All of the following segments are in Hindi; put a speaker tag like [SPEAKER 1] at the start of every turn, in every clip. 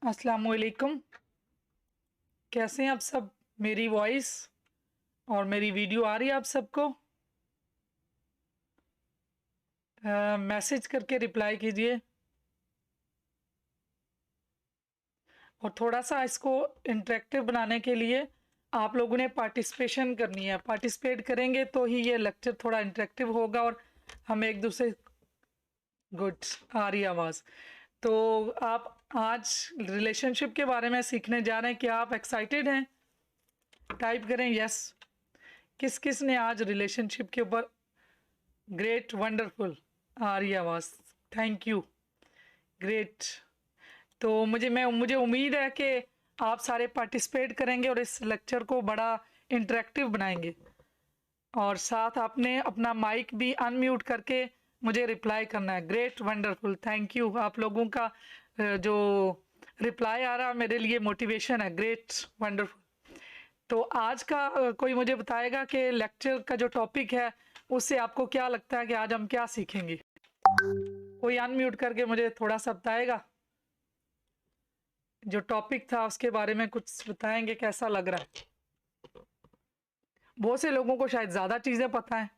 [SPEAKER 1] अस्सलाम वालेकुम। कैसे हैं आप सब? मेरी वॉइस और मेरी वीडियो आ रही है आप सबको? मैसेज करके रिप्लाई कीजिए और थोड़ा सा इसको इंटरेक्टिव बनाने के लिए आप लोगों ने पार्टिसिपेशन करनी है। पार्टिसिपेट करेंगे तो ही ये लेक्चर थोड़ा इंटरेक्टिव होगा और हम एक दूसरे गुड आ रही आवाज़। तो आप आज रिलेशनशिप के बारे में सीखने जा रहे हैं। क्या आप एक्साइटेड हैं? टाइप करें यस। किस किस ने आज रिलेशनशिप के ऊपर ग्रेट वंडरफुल आ रही है आवाज़। Thank you. ग्रेट। तो मुझे उम्मीद है कि आप सारे पार्टिसिपेट करेंगे और इस लेक्चर को बड़ा इंटरेक्टिव बनाएंगे। और साथ आपने अपना माइक भी अनम्यूट करके मुझे रिप्लाई करना है। Great wonderful, thank you. आप लोगों का जो रिप्लाई आ रहा है मेरे लिए मोटिवेशन है। Great wonderful. तो आज का कोई मुझे बताएगा कि लेक्चर का जो टॉपिक है उससे आपको क्या लगता है कि आज हम क्या सीखेंगे? कोई अनम्यूट करके मुझे थोड़ा सा बताएगा, जो टॉपिक था उसके बारे में कुछ बताएंगे, कैसा लग रहा है? बहुत से लोगों को शायद ज्यादा चीजें पता है।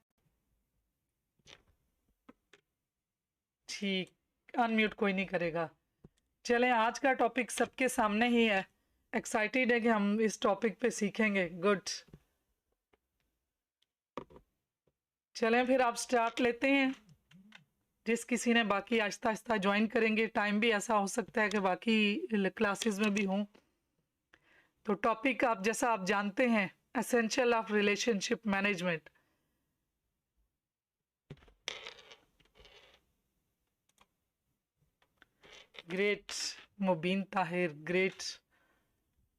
[SPEAKER 1] ठीक, अनम्यूट कोई नहीं करेगा। चलें, आज का टॉपिक सबके सामने ही है। एक्साइटेड है कि हम इस टॉपिक पे सीखेंगे। गुड। चलें फिर आप स्टार्ट लेते हैं। जिस किसी ने बाकी आहिस्ता आहिस्ता ज्वाइन करेंगे, टाइम भी ऐसा हो सकता है कि बाकी क्लासेस में भी हूँ। तो टॉपिक आप जैसा आप जानते हैं, essential of relationship management. Great Mubeen Tahir, great.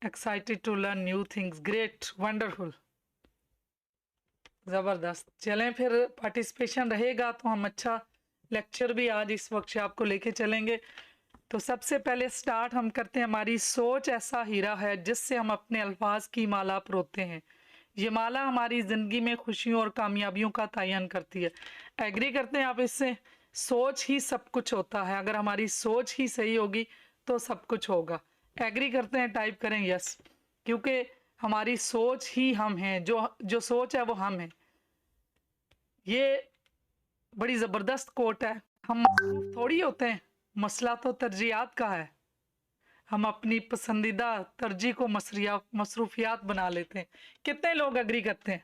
[SPEAKER 1] Excited to learn new things, great wonderful, ज़बरदस्त। चलें फिर पार्टिसिपेशन रहेगा तो हम अच्छा लेक्चर भी आज इस वर्कशॉप को लेके चलेंगे। तो सबसे पहले स्टार्ट हम करते हैं। हमारी सोच ऐसा हीरा है जिससे हम अपने अल्फाज की माला परोते हैं। ये माला हमारी ज़िंदगी में खुशियों और कामयाबियों का तयन करती है। एग्री करते हैं आप इससे? सोच ही सब कुछ होता है। अगर हमारी सोच ही सही होगी तो सब कुछ होगा। एग्री करते हैं? टाइप करें यस। क्योंकि हमारी सोच ही हम हैं, जो जो सोच है वो हम हैं। ये बड़ी ज़बरदस्त कोट है। हम मसरूफ थोड़ी होते हैं, मसला तो तरजीहात का है। हम अपनी पसंदीदा तरजीह को मसरूफियात बना लेते हैं। कितने लोग एग्री करते हैं?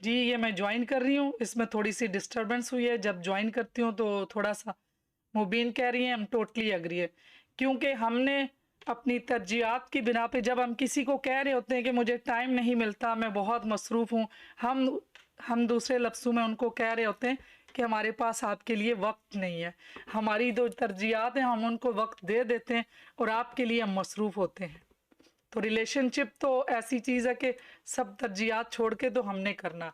[SPEAKER 1] जी, ये मैं ज्वाइन कर रही हूँ, इसमें थोड़ी सी डिस्टरबेंस हुई है। जब ज्वाइन करती हूँ तो थोड़ा सा मुबीन कह रही हैं, हम टोटली एग्री है। क्योंकि हमने अपनी तरजीहात की बिना पे, जब हम किसी को कह रहे होते हैं कि मुझे टाइम नहीं मिलता, मैं बहुत मसरूफ़ हूँ, हम दूसरे लफ्ज़ों में उनको कह रहे होते हैं कि हमारे पास आपके लिए वक्त नहीं है। हमारी जो तरजीहात हैं हम उनको वक्त दे देते हैं और आपके लिए हम मसरूफ़ होते हैं। तो रिलेशनशिप तो ऐसी चीज़ है कि सब तरजीहात छोड़ के तो हमने करना।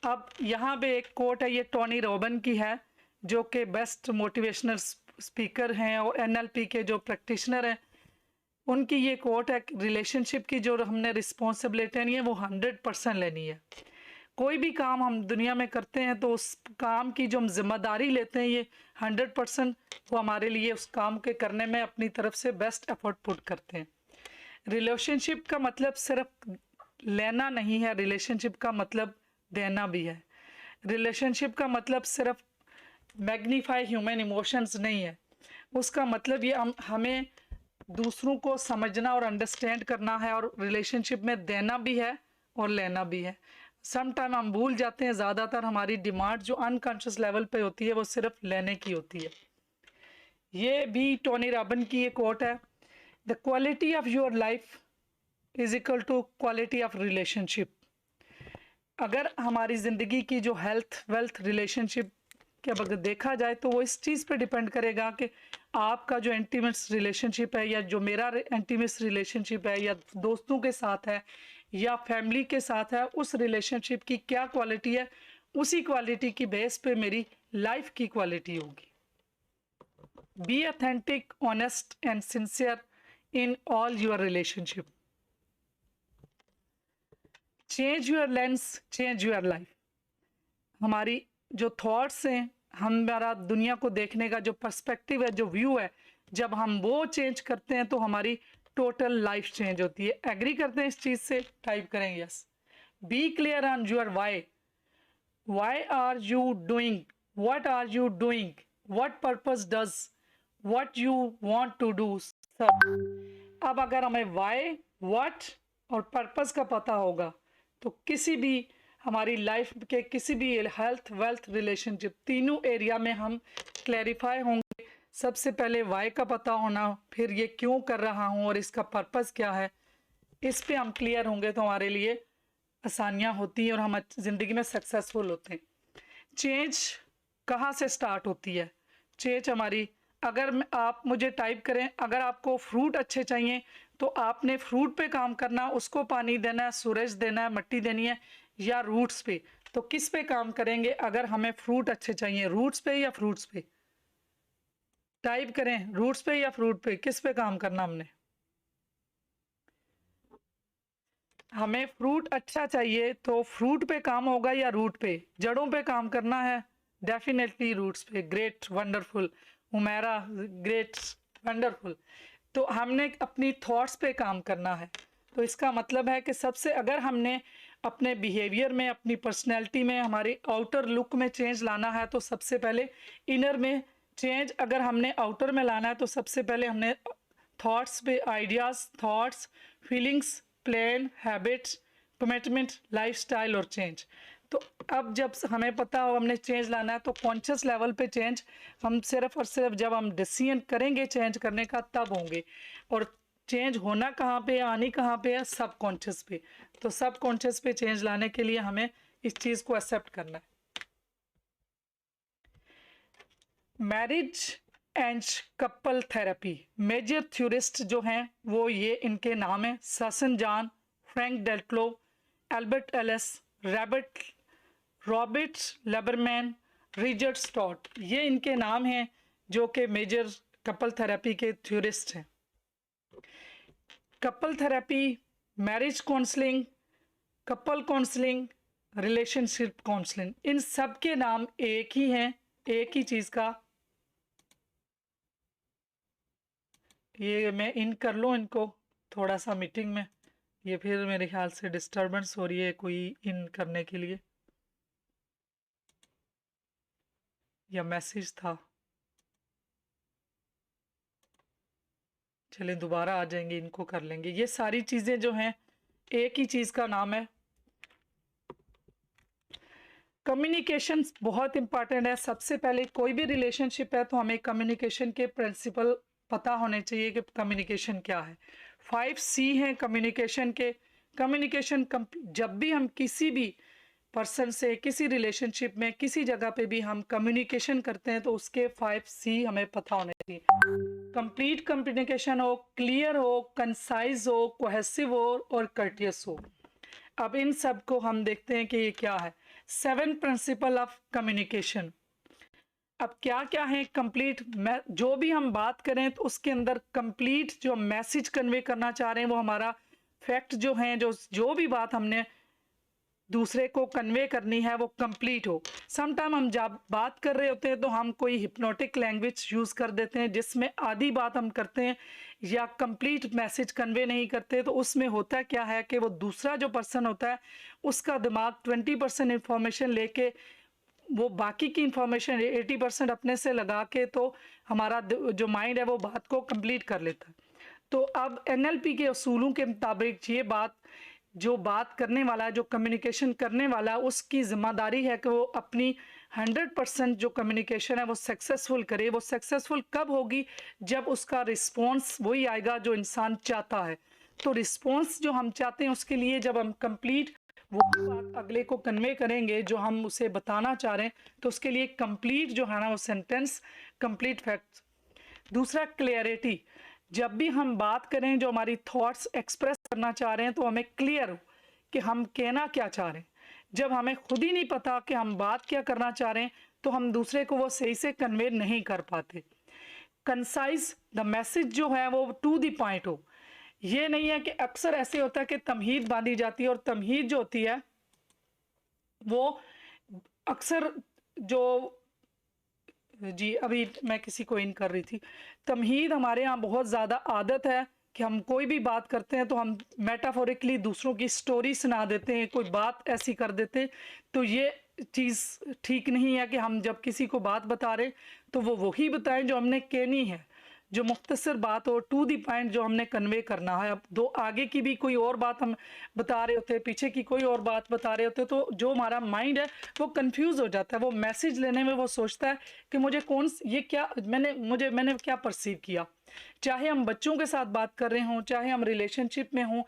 [SPEAKER 1] अब यहाँ पे एक कोट है, ये टोनी रॉबिन की है, जो कि बेस्ट मोटिवेशनल स्पीकर हैं और एनएलपी के जो प्रैक्टिशनर हैं। उनकी ये कोट है, रिलेशनशिप की जो हमने रिस्पॉन्सिबिलिटी लेनी है वो 100% लेनी है। कोई भी काम हम दुनिया में करते हैं तो उस काम की जो हम जिम्मेदारी लेते हैं, ये 100% वो हमारे लिए उस काम के करने में अपनी तरफ से बेस्ट एफर्ट पुट करते हैं। रिलेशनशिप का मतलब सिर्फ लेना नहीं है, रिलेशनशिप का मतलब देना भी है। रिलेशनशिप का मतलब सिर्फ मैग्नीफाई ह्यूमन इमोशंस नहीं है। उसका मतलब ये हमें दूसरों को समझना और अंडरस्टैंड करना है, और रिलेशनशिप में देना भी है और लेना भी है। सम टाइम हम भूल जाते हैं, ज़्यादातर हमारी डिमांड जो अनकॉन्शियस लेवल पे होती है वो सिर्फ लेने की होती है। ये भी टोनी रॉबिन की एक कोट है, the quality of your life is equal to quality of relationship. अगर हमारी ज़िंदगी की जो हेल्थ वेल्थ रिलेशनशिप के अगर देखा जाए तो वो इस चीज़ पे डिपेंड करेगा कि आपका जो इंटीमेट रिलेशनशिप है, या जो मेरा इंटीमेट रिलेशनशिप है, या दोस्तों के साथ है या फैमिली के साथ है, उस रिलेशनशिप की क्या क्वालिटी है। उसी क्वालिटी की बेस पे मेरी लाइफ की क्वालिटी होगी। Be authentic, honest and sincere in all your relationship. Change your lens, change your life. हमारी जो थॉट्स हैं, हमारा दुनिया को देखने का जो पर्सपेक्टिव है, जो व्यू है, जब हम वो चेंज करते हैं तो हमारी टोटल लाइफ चेंज होती है। एग्री करते हैं इस चीज से? टाइप करें yes. Be clear on your why are you doing, what are you doing, what purpose does what you want to do सब। अब अगर हमें वाई, व्हाट और पर्पस का पता होगा तो किसी भी हमारी लाइफ के किसी भी हेल्थ, वेल्थ, रिलेशनशिप, तीनों एरिया में हम क्लैरिफाई होंगे। सबसे पहले वाई का पता होना, फिर ये क्यों कर रहा हूँ और इसका पर्पस क्या है, इस पे हम क्लियर होंगे तो हमारे लिए आसानियाँ होती हैं और हम ज़िंदगी में सक्सेसफुल होते हैं। चेंज कहाँ से स्टार्ट होती है? चेंज हमारी, अगर आप मुझे टाइप करें, अगर आपको फ्रूट अच्छे चाहिए तो आपने फ्रूट पे काम करना, उसको पानी देना है, सूरज देना है, मिट्टी देनी है, या रूट्स पे? तो किस पे काम करेंगे अगर हमें फ्रूट अच्छे चाहिए, रूट्स पे या फ्रूट्स पे? टाइप करें, रूट्स पे या फ्रूट पे, किस पे काम करना हमने? हमें फ्रूट अच्छा चाहिए तो फ्रूट पे काम होगा या रूट पे? जड़ों पे काम करना है, डेफिनेटली रूट्स पे। Great, wonderful Umera, great, wonderful. तो हमने अपनी थॉट्स पे काम करना है। तो इसका मतलब है कि सबसे, अगर हमने अपने बिहेवियर में, अपनी पर्सनैलिटी में, हमारी आउटर लुक में चेंज लाना है तो सबसे पहले इनर में चेंज, अगर हमने आउटर में लाना है तो सबसे पहले हमने थॉट्स पे, ideas, thoughts, feelings, plan, habits, commitment, lifestyle और चेंज। तो अब जब हमें पता हो हमने चेंज लाना है तो कॉन्शियस लेवल पे चेंज हम सिर्फ और सिर्फ जब हम डिसीजन करेंगे चेंज करने का तब होंगे। और चेंज होना कहाँ पे है, आनी कहाँ पे है? सब कॉन्शियस पे। तो सब कॉन्शियस पे चेंज लाने के लिए हमें इस चीज़ को एक्सेप्ट करना है। Marriage and couple therapy, major theorist जो हैं वो ये इनके नाम हैं: Susan John, Frank Dattilio, Albert Ellis, Robert Liberman, Richard Stuart. ये इनके नाम हैं जो कि मेजर कपल थेरेपी के थ्योरिस्ट हैं। Couple therapy, marriage counselling, couple counselling, relationship counselling, इन सब के नाम एक ही हैं, एक ही चीज़ का। ये मैं इन कर लूँ इनको थोड़ा सा मीटिंग में, ये फिर मेरे ख्याल से डिस्टरबेंस हो रही है कोई इन करने के लिए, या मैसेज था। चलिए दोबारा आ जाएंगे, इनको कर लेंगे। ये सारी चीज़ें जो हैं एक ही चीज़ का नाम है। कम्युनिकेशन बहुत इंपॉर्टेंट है। सबसे पहले कोई भी रिलेशनशिप है तो हमें कम्युनिकेशन के प्रिंसिपल पता होने चाहिए कि कम्युनिकेशन क्या है। 5C हैं कम्युनिकेशन के। कम्युनिकेशन जब भी हम किसी भी पर्सन से, किसी रिलेशनशिप में, किसी जगह पे भी हम कम्युनिकेशन करते हैं तो उसके 5C हमें पता होने चाहिए। कंप्लीट कम्युनिकेशन हो, क्लियर हो, कंसाइज हो, कोहेसिव हो और कर्टियस हो। अब इन सब को हम देखते हैं कि ये क्या है। 7 प्रिंसिपल ऑफ कम्युनिकेशन। अब क्या क्या है कंप्लीट, जो भी हम बात करें तो उसके अंदर कंप्लीट जो मैसेज कन्वे करना चाह रहे हैं वो हमारा फैक्ट जो है, जो भी बात हमने दूसरे को कन्वे करनी है वो कंप्लीट हो। समटाइम हम जब बात कर रहे होते हैं तो हम कोई हिप्नोटिक लैंग्वेज यूज़ कर देते हैं जिसमें आधी बात हम करते हैं या कंप्लीट मैसेज कन्वे नहीं करते। तो उसमें होता क्या है कि वो दूसरा जो पर्सन होता है उसका दिमाग 20% इंफॉर्मेशन लेके वो बाकी की इंफॉर्मेशन 80% अपने से लगा के तो हमारा जो माइंड है वो बात को कंप्लीट कर लेता है। तो अब NLP के असूलों के मुताबिक ये बात, जो बात करने वाला है, जो कम्युनिकेशन करने वाला है, उसकी जिम्मेदारी है कि वो अपनी 100% जो कम्युनिकेशन है वो सक्सेसफुल करे। वो सक्सेसफुल कब होगी? जब उसका रिस्पॉन्स वही आएगा जो इंसान चाहता है। तो रिस्पॉन्स जो हम चाहते हैं उसके लिए जब हम कंप्लीट वो बात अगले को कन्वे करेंगे जो हम उसे बताना चाह रहे हैं तो उसके लिए कंप्लीट जो है ना वो सेंटेंस, कंप्लीट फैक्ट्स। दूसरा क्लियरिटी, जब भी हम बात करें, जो हमारी थॉट्स एक्सप्रेस करना चाह रहे हैं तो हमें क्लियर हो कि हम कहना क्या चाह रहे हैं। जब हमें खुद ही नहीं पता कि हम बात क्या करना चाह रहे हैं तो हम दूसरे को वो सही से कन्वे नहीं कर पाते। कंसाइज, द मैसेज जो है वो टू द पॉइंट हो। ये नहीं है कि अक्सर ऐसे होता है कि तमहीद बांधी जाती है, और तमहीद जो होती है वो अक्सर जो, जी अभी मैं किसी को इन कर रही थी, तमहीद हमारे यहाँ बहुत ज़्यादा आदत है कि हम कोई भी बात करते हैं तो हम मेटाफोरिकली दूसरों की स्टोरी सुना देते हैं, कोई बात ऐसी कर देते। तो ये चीज़ ठीक नहीं है कि हम जब किसी को बात बता रहे तो वो वही बताएं जो हमने कहनी है, जो मुख्तसर बात हो, टू दी पॉइंट जो हमने कन्वे करना है। अब दो आगे की भी कोई और बात हम बता रहे होते, पीछे की कोई और बात बता रहे होते, तो जो हमारा माइंड है वो कंफ्यूज हो जाता है। वो मैसेज लेने में वो सोचता है कि मुझे ये क्या मैंने क्या परसीव किया। चाहे हम बच्चों के साथ बात कर रहे हों, चाहे हम रिलेशनशिप में हों,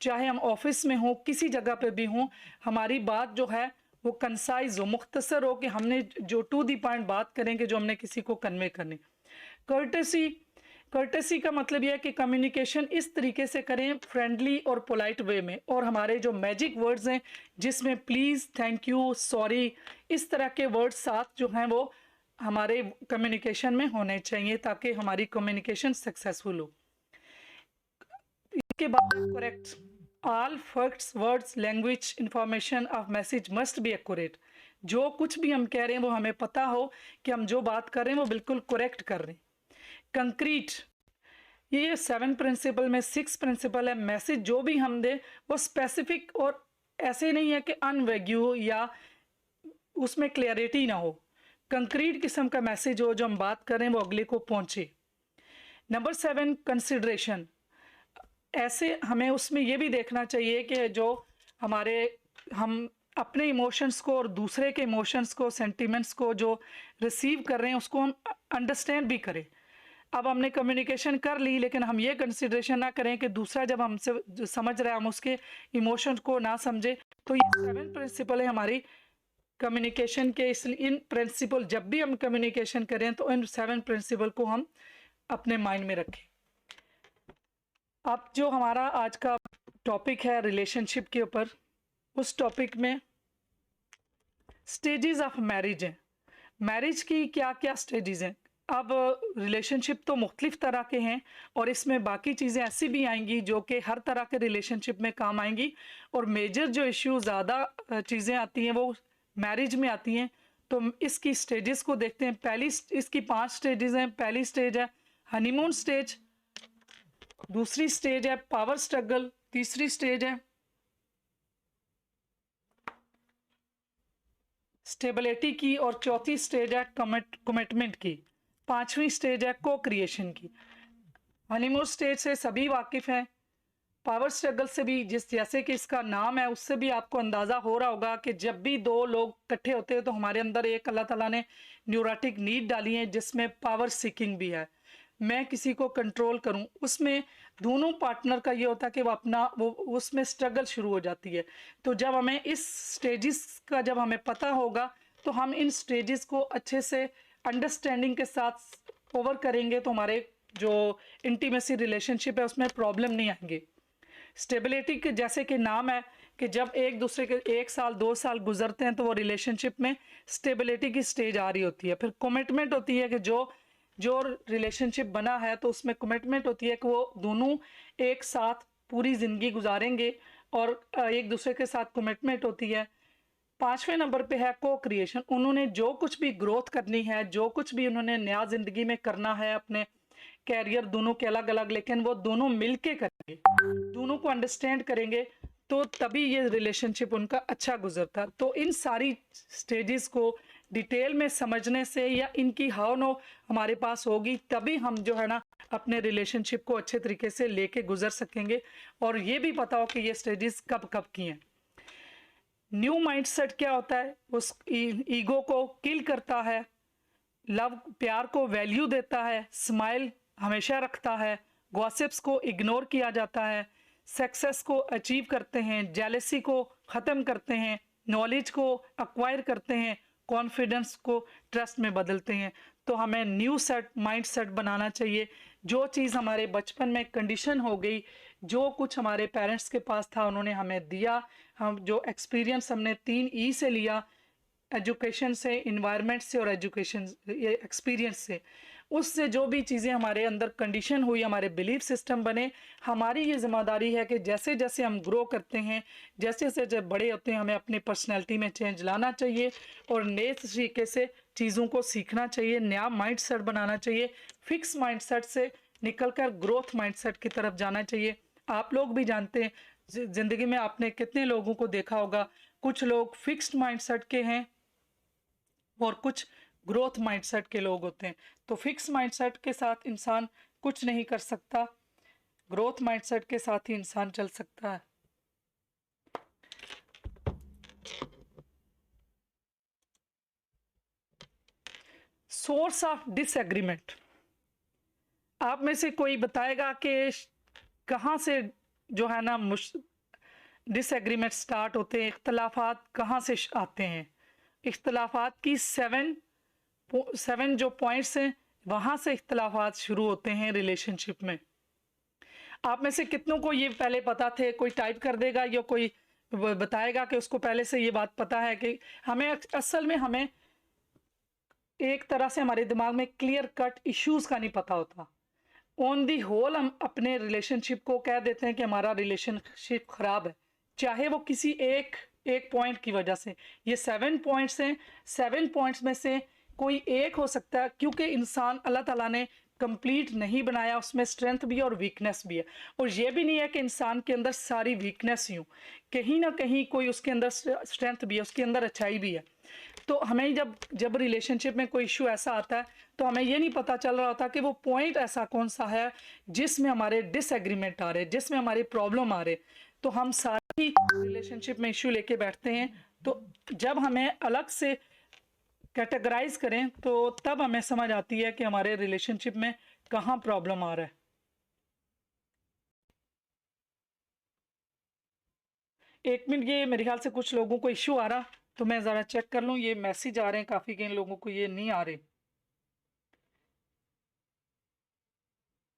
[SPEAKER 1] चाहे हम ऑफिस में हों, किसी जगह पे भी हों, हमारी बात जो है वो कंसाइज हो, मुख्तसर हो, कि हमने जो टू दी पॉइंट बात करेंगे जो हमने किसी को कन्वे करनी। कर्टेसी, कर्टेसी का मतलब यह है कि कम्युनिकेशन इस तरीके से करें, फ्रेंडली और पोलाइट वे में, और हमारे जो मैजिक वर्ड्स हैं जिसमें प्लीज़, थैंक यू, सॉरी, इस तरह के वर्ड्स साथ जो हैं वो हमारे कम्युनिकेशन में होने चाहिए ताकि हमारी कम्युनिकेशन सक्सेसफुल हो। इसके बाद correct, all facts, words, language, information of message must be accurate. जो कुछ भी हम कह रहे हैं वो हमें पता हो कि हम जो बात कर रहे हैं वो बिल्कुल करेक्ट कर रहे हैं। कंक्रीट, ये 7 प्रिंसिपल में 6 प्रिंसिपल है। मैसेज जो भी हम दे वो स्पेसिफिक, और ऐसे नहीं है कि अनवेग्यू या उसमें क्लियरिटी ना हो, कंक्रीट किस्म का मैसेज हो, जो हम बात करें वो अगले को पहुंचे। नंबर 7 कंसिडरेशन, ऐसे हमें उसमें ये भी देखना चाहिए कि जो हमारे, हम अपने इमोशंस को और दूसरे के इमोशंस को, सेंटिमेंट्स को जो रिसीव कर रहे हैं उसको हम अंडरस्टैंड भी करें। अब हमने कम्युनिकेशन कर ली, लेकिन हम ये कंसिडरेशन ना करें कि दूसरा जब हमसे जो समझ रहा है हम उसके इमोशंस को ना समझे। तो ये 7 प्रिंसिपल है हमारी कम्युनिकेशन के। इसलिए इन प्रिंसिपल, जब भी हम कम्युनिकेशन करें तो इन 7 प्रिंसिपल को हम अपने माइंड में रखें। अब जो हमारा आज का टॉपिक है रिलेशनशिप के ऊपर, उस टॉपिक में स्टेजेस ऑफ मैरिज हैं। मैरिज की क्या क्या स्टेजेस हैं। अब रिलेशनशिप तो मुख्तलिफ तरह के हैं, और इसमें बाकी चीज़ें ऐसी भी आएंगी जो कि हर तरह के रिलेशनशिप में काम आएंगी, और मेजर जो इश्यू ज़्यादा चीज़ें आती हैं वो मैरिज में आती हैं। तो इसकी स्टेजेस को देखते हैं। पहली, इसकी 5 स्टेजेस हैं। पहली स्टेज है हनीमून स्टेज, दूसरी स्टेज है पावर स्ट्रगल, तीसरी स्टेज है स्टेबिलिटी की, और चौथी स्टेज है कमिटमेंट की, पांचवी स्टेज है को क्रिएशन की। हनीमून स्टेज से सभी वाकिफ हैं। पावर स्ट्रगल से भी, जिस जैसे कि इसका नाम है उससे भी आपको अंदाज़ा हो रहा होगा कि जब भी दो लोग इकट्ठे होते हैं तो हमारे अंदर एक अल्लाह ताला ने न्यूरोटिक नीड डाली है जिसमें पावर सीकिंग भी है, मैं किसी को कंट्रोल करूं। उसमें दोनों पार्टनर का ये होता है कि वो उसमें स्ट्रगल शुरू हो जाती है। तो जब हमें इस स्टेजेस का जब हमें पता होगा तो हम इन स्टेजेस को अच्छे से अंडरस्टैंडिंग के साथ ओवर करेंगे, तो हमारे जो इंटीमेसी रिलेशनशिप है उसमें प्रॉब्लम नहीं आएंगे। स्टेबिलिटी के जैसे कि नाम है कि जब एक दूसरे के 1 साल 2 साल गुजरते हैं तो वो रिलेशनशिप में स्टेबिलिटी की स्टेज आ रही होती है। फिर कमिटमेंट होती है कि जो रिलेशनशिप बना है तो उसमें कमिटमेंट होती है कि वो दोनों एक साथ पूरी ज़िंदगी गुजारेंगे, और एक दूसरे के साथ कमिटमेंट होती है। 5वें नंबर पे है को क्रिएशन, उन्होंने जो कुछ भी ग्रोथ करनी है, जो कुछ भी उन्होंने नया ज़िंदगी में करना है, अपने कैरियर दोनों के अलग अलग, लेकिन वो दोनों मिलके करेंगे, दोनों को अंडरस्टैंड करेंगे, तो तभी ये रिलेशनशिप उनका अच्छा गुजरता। तो इन सारी स्टेजेस को डिटेल में समझने से या इनकी हाव नो हमारे पास होगी, तभी हम जो है ना अपने रिलेशनशिप को अच्छे तरीके से लेके गुजर सकेंगे, और ये भी पता हो कि ये स्टेजेस कब कब की हैं। न्यू माइंडसेट क्या होता है, उस ईगो को किल करता है, लव प्यार को वैल्यू देता है, स्माइल हमेशा रखता है, गॉसिप्स को इग्नोर किया जाता है, सक्सेस को अचीव करते हैं, जेलसी को ख़त्म करते हैं, नॉलेज को अक्वायर करते हैं, कॉन्फिडेंस को ट्रस्ट में बदलते हैं। तो हमें न्यू सेट माइंड सेट बनाना चाहिए। जो चीज़ हमारे बचपन में कंडीशन हो गई, जो कुछ हमारे पेरेंट्स के पास था उन्होंने हमें दिया, हम जो एक्सपीरियंस हमने 3 ई से लिया, एजुकेशन से, इन्वायरमेंट से और एजुकेशन एक्सपीरियंस से, उससे जो भी चीज़ें हमारे अंदर कंडीशन हुई, हमारे बिलीफ सिस्टम बने, हमारी ये जिम्मेदारी है कि जैसे जैसे हम ग्रो करते हैं, जैसे जैसे जब बड़े होते हैं, हमें अपनी पर्सनैलिटी में चेंज लाना चाहिए और नए तरीके से चीज़ों को सीखना चाहिए, नया माइंडसेट बनाना चाहिए, फिक्स माइंडसेट से निकलकर ग्रोथ माइंडसेट की तरफ जाना चाहिए। आप लोग भी जानते हैं, ज़िंदगी में आपने कितने लोगों को देखा होगा, कुछ लोग फिक्स्ड माइंडसेट के हैं और कुछ ग्रोथ माइंडसेट के लोग होते हैं। तो फिक्स माइंडसेट के साथ इंसान कुछ नहीं कर सकता, ग्रोथ माइंडसेट के साथ ही इंसान चल सकता है। सोर्स ऑफ डिसएग्रीमेंट, आप में से कोई बताएगा कि कहाँ से जो है ना डिसएग्रीमेंट स्टार्ट होते हैं, इख्तलाफात कहाँ से आते हैं? इख्तलाफात की सेवन जो पॉइंट्स हैं, वहाँ से इख्तलाफात शुरू होते हैं रिलेशनशिप में। आप में से कितनों को ये पहले पता थे? कोई टाइप कर देगा या कोई बताएगा कि उसको पहले से ये बात पता है कि हमें असल में हमें एक तरह से हमारे दिमाग में क्लियर कट इश्यूज का नहीं पता होता। ऑन दी होल हम अपने रिलेशनशिप को कह देते हैं कि हमारा रिलेशनशिप खराब है, चाहे वो किसी एक पॉइंट की वजह से। ये 7 पॉइंट्स हैं, 7 पॉइंट्स में से कोई एक हो सकता है, क्योंकि इंसान अल्लाह ताला ने कंप्लीट नहीं बनाया, उसमें स्ट्रेंथ भी है और वीकनेस भी है। और ये भी नहीं है कि इंसान के अंदर सारी वीकनेस ही हो, कहीं ना कहीं कोई उसके अंदर स्ट्रेंथ भी है, उसके अंदर अच्छाई भी है। तो हमें जब रिलेशनशिप में कोई इशू ऐसा आता है, तो हमें ये नहीं पता चल रहा होता कि वो पॉइंट ऐसा कौन सा है जिसमें हमारे डिसएग्रीमेंट आ रहे, जिसमें हमारी प्रॉब्लम आ रहे। तो हम सारी रिलेशनशिप में इशू लेके बैठते हैं। तो जब हमें अलग से कैटेगराइज करें, तो तब हमें समझ आती है कि हमारे रिलेशनशिप में कहाँ प्रॉब्लम आ रहा है। एक मिनट, ये मेरे ख्याल से कुछ लोगों को इशू आ रहा, तो मैं ज़रा चेक कर लूँ। ये मैसेज आ रहे हैं काफ़ी, किन लोगों को ये नहीं आ रहे,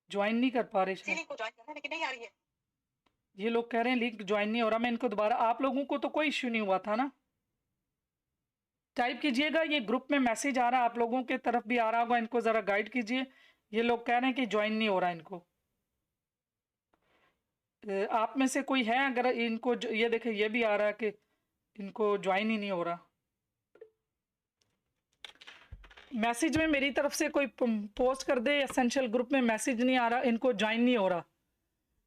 [SPEAKER 1] ज्वाइन नहीं कर पा रहे शायद।
[SPEAKER 2] लिंक को ज्वाइन करना है लेकिन नहीं आ रही है।
[SPEAKER 1] ये लोग कह रहे हैं लिंक ज्वाइन नहीं हो रहा। मैं इनको दोबारा, आप लोगों को तो कोई इश्यू नहीं हुआ था ना? टाइप कीजिएगा, ये ग्रुप में मैसेज आ रहा है, आप लोगों के तरफ भी आ रहा होगा, इनको ज़रा गाइड कीजिए। ये लोग कह रहे हैं कि ज्वाइन नहीं हो रहा इनको। आप में से कोई है अगर इनको ये देखे, ये भी आ रहा है कि इनको ज्वाइन ही नहीं हो रहा। मैसेज में मेरी तरफ से कोई पोस्ट कर दे, एसेंशियल ग्रुप में मैसेज नहीं आ रहा, इनको ज्वाइन नहीं हो रहा।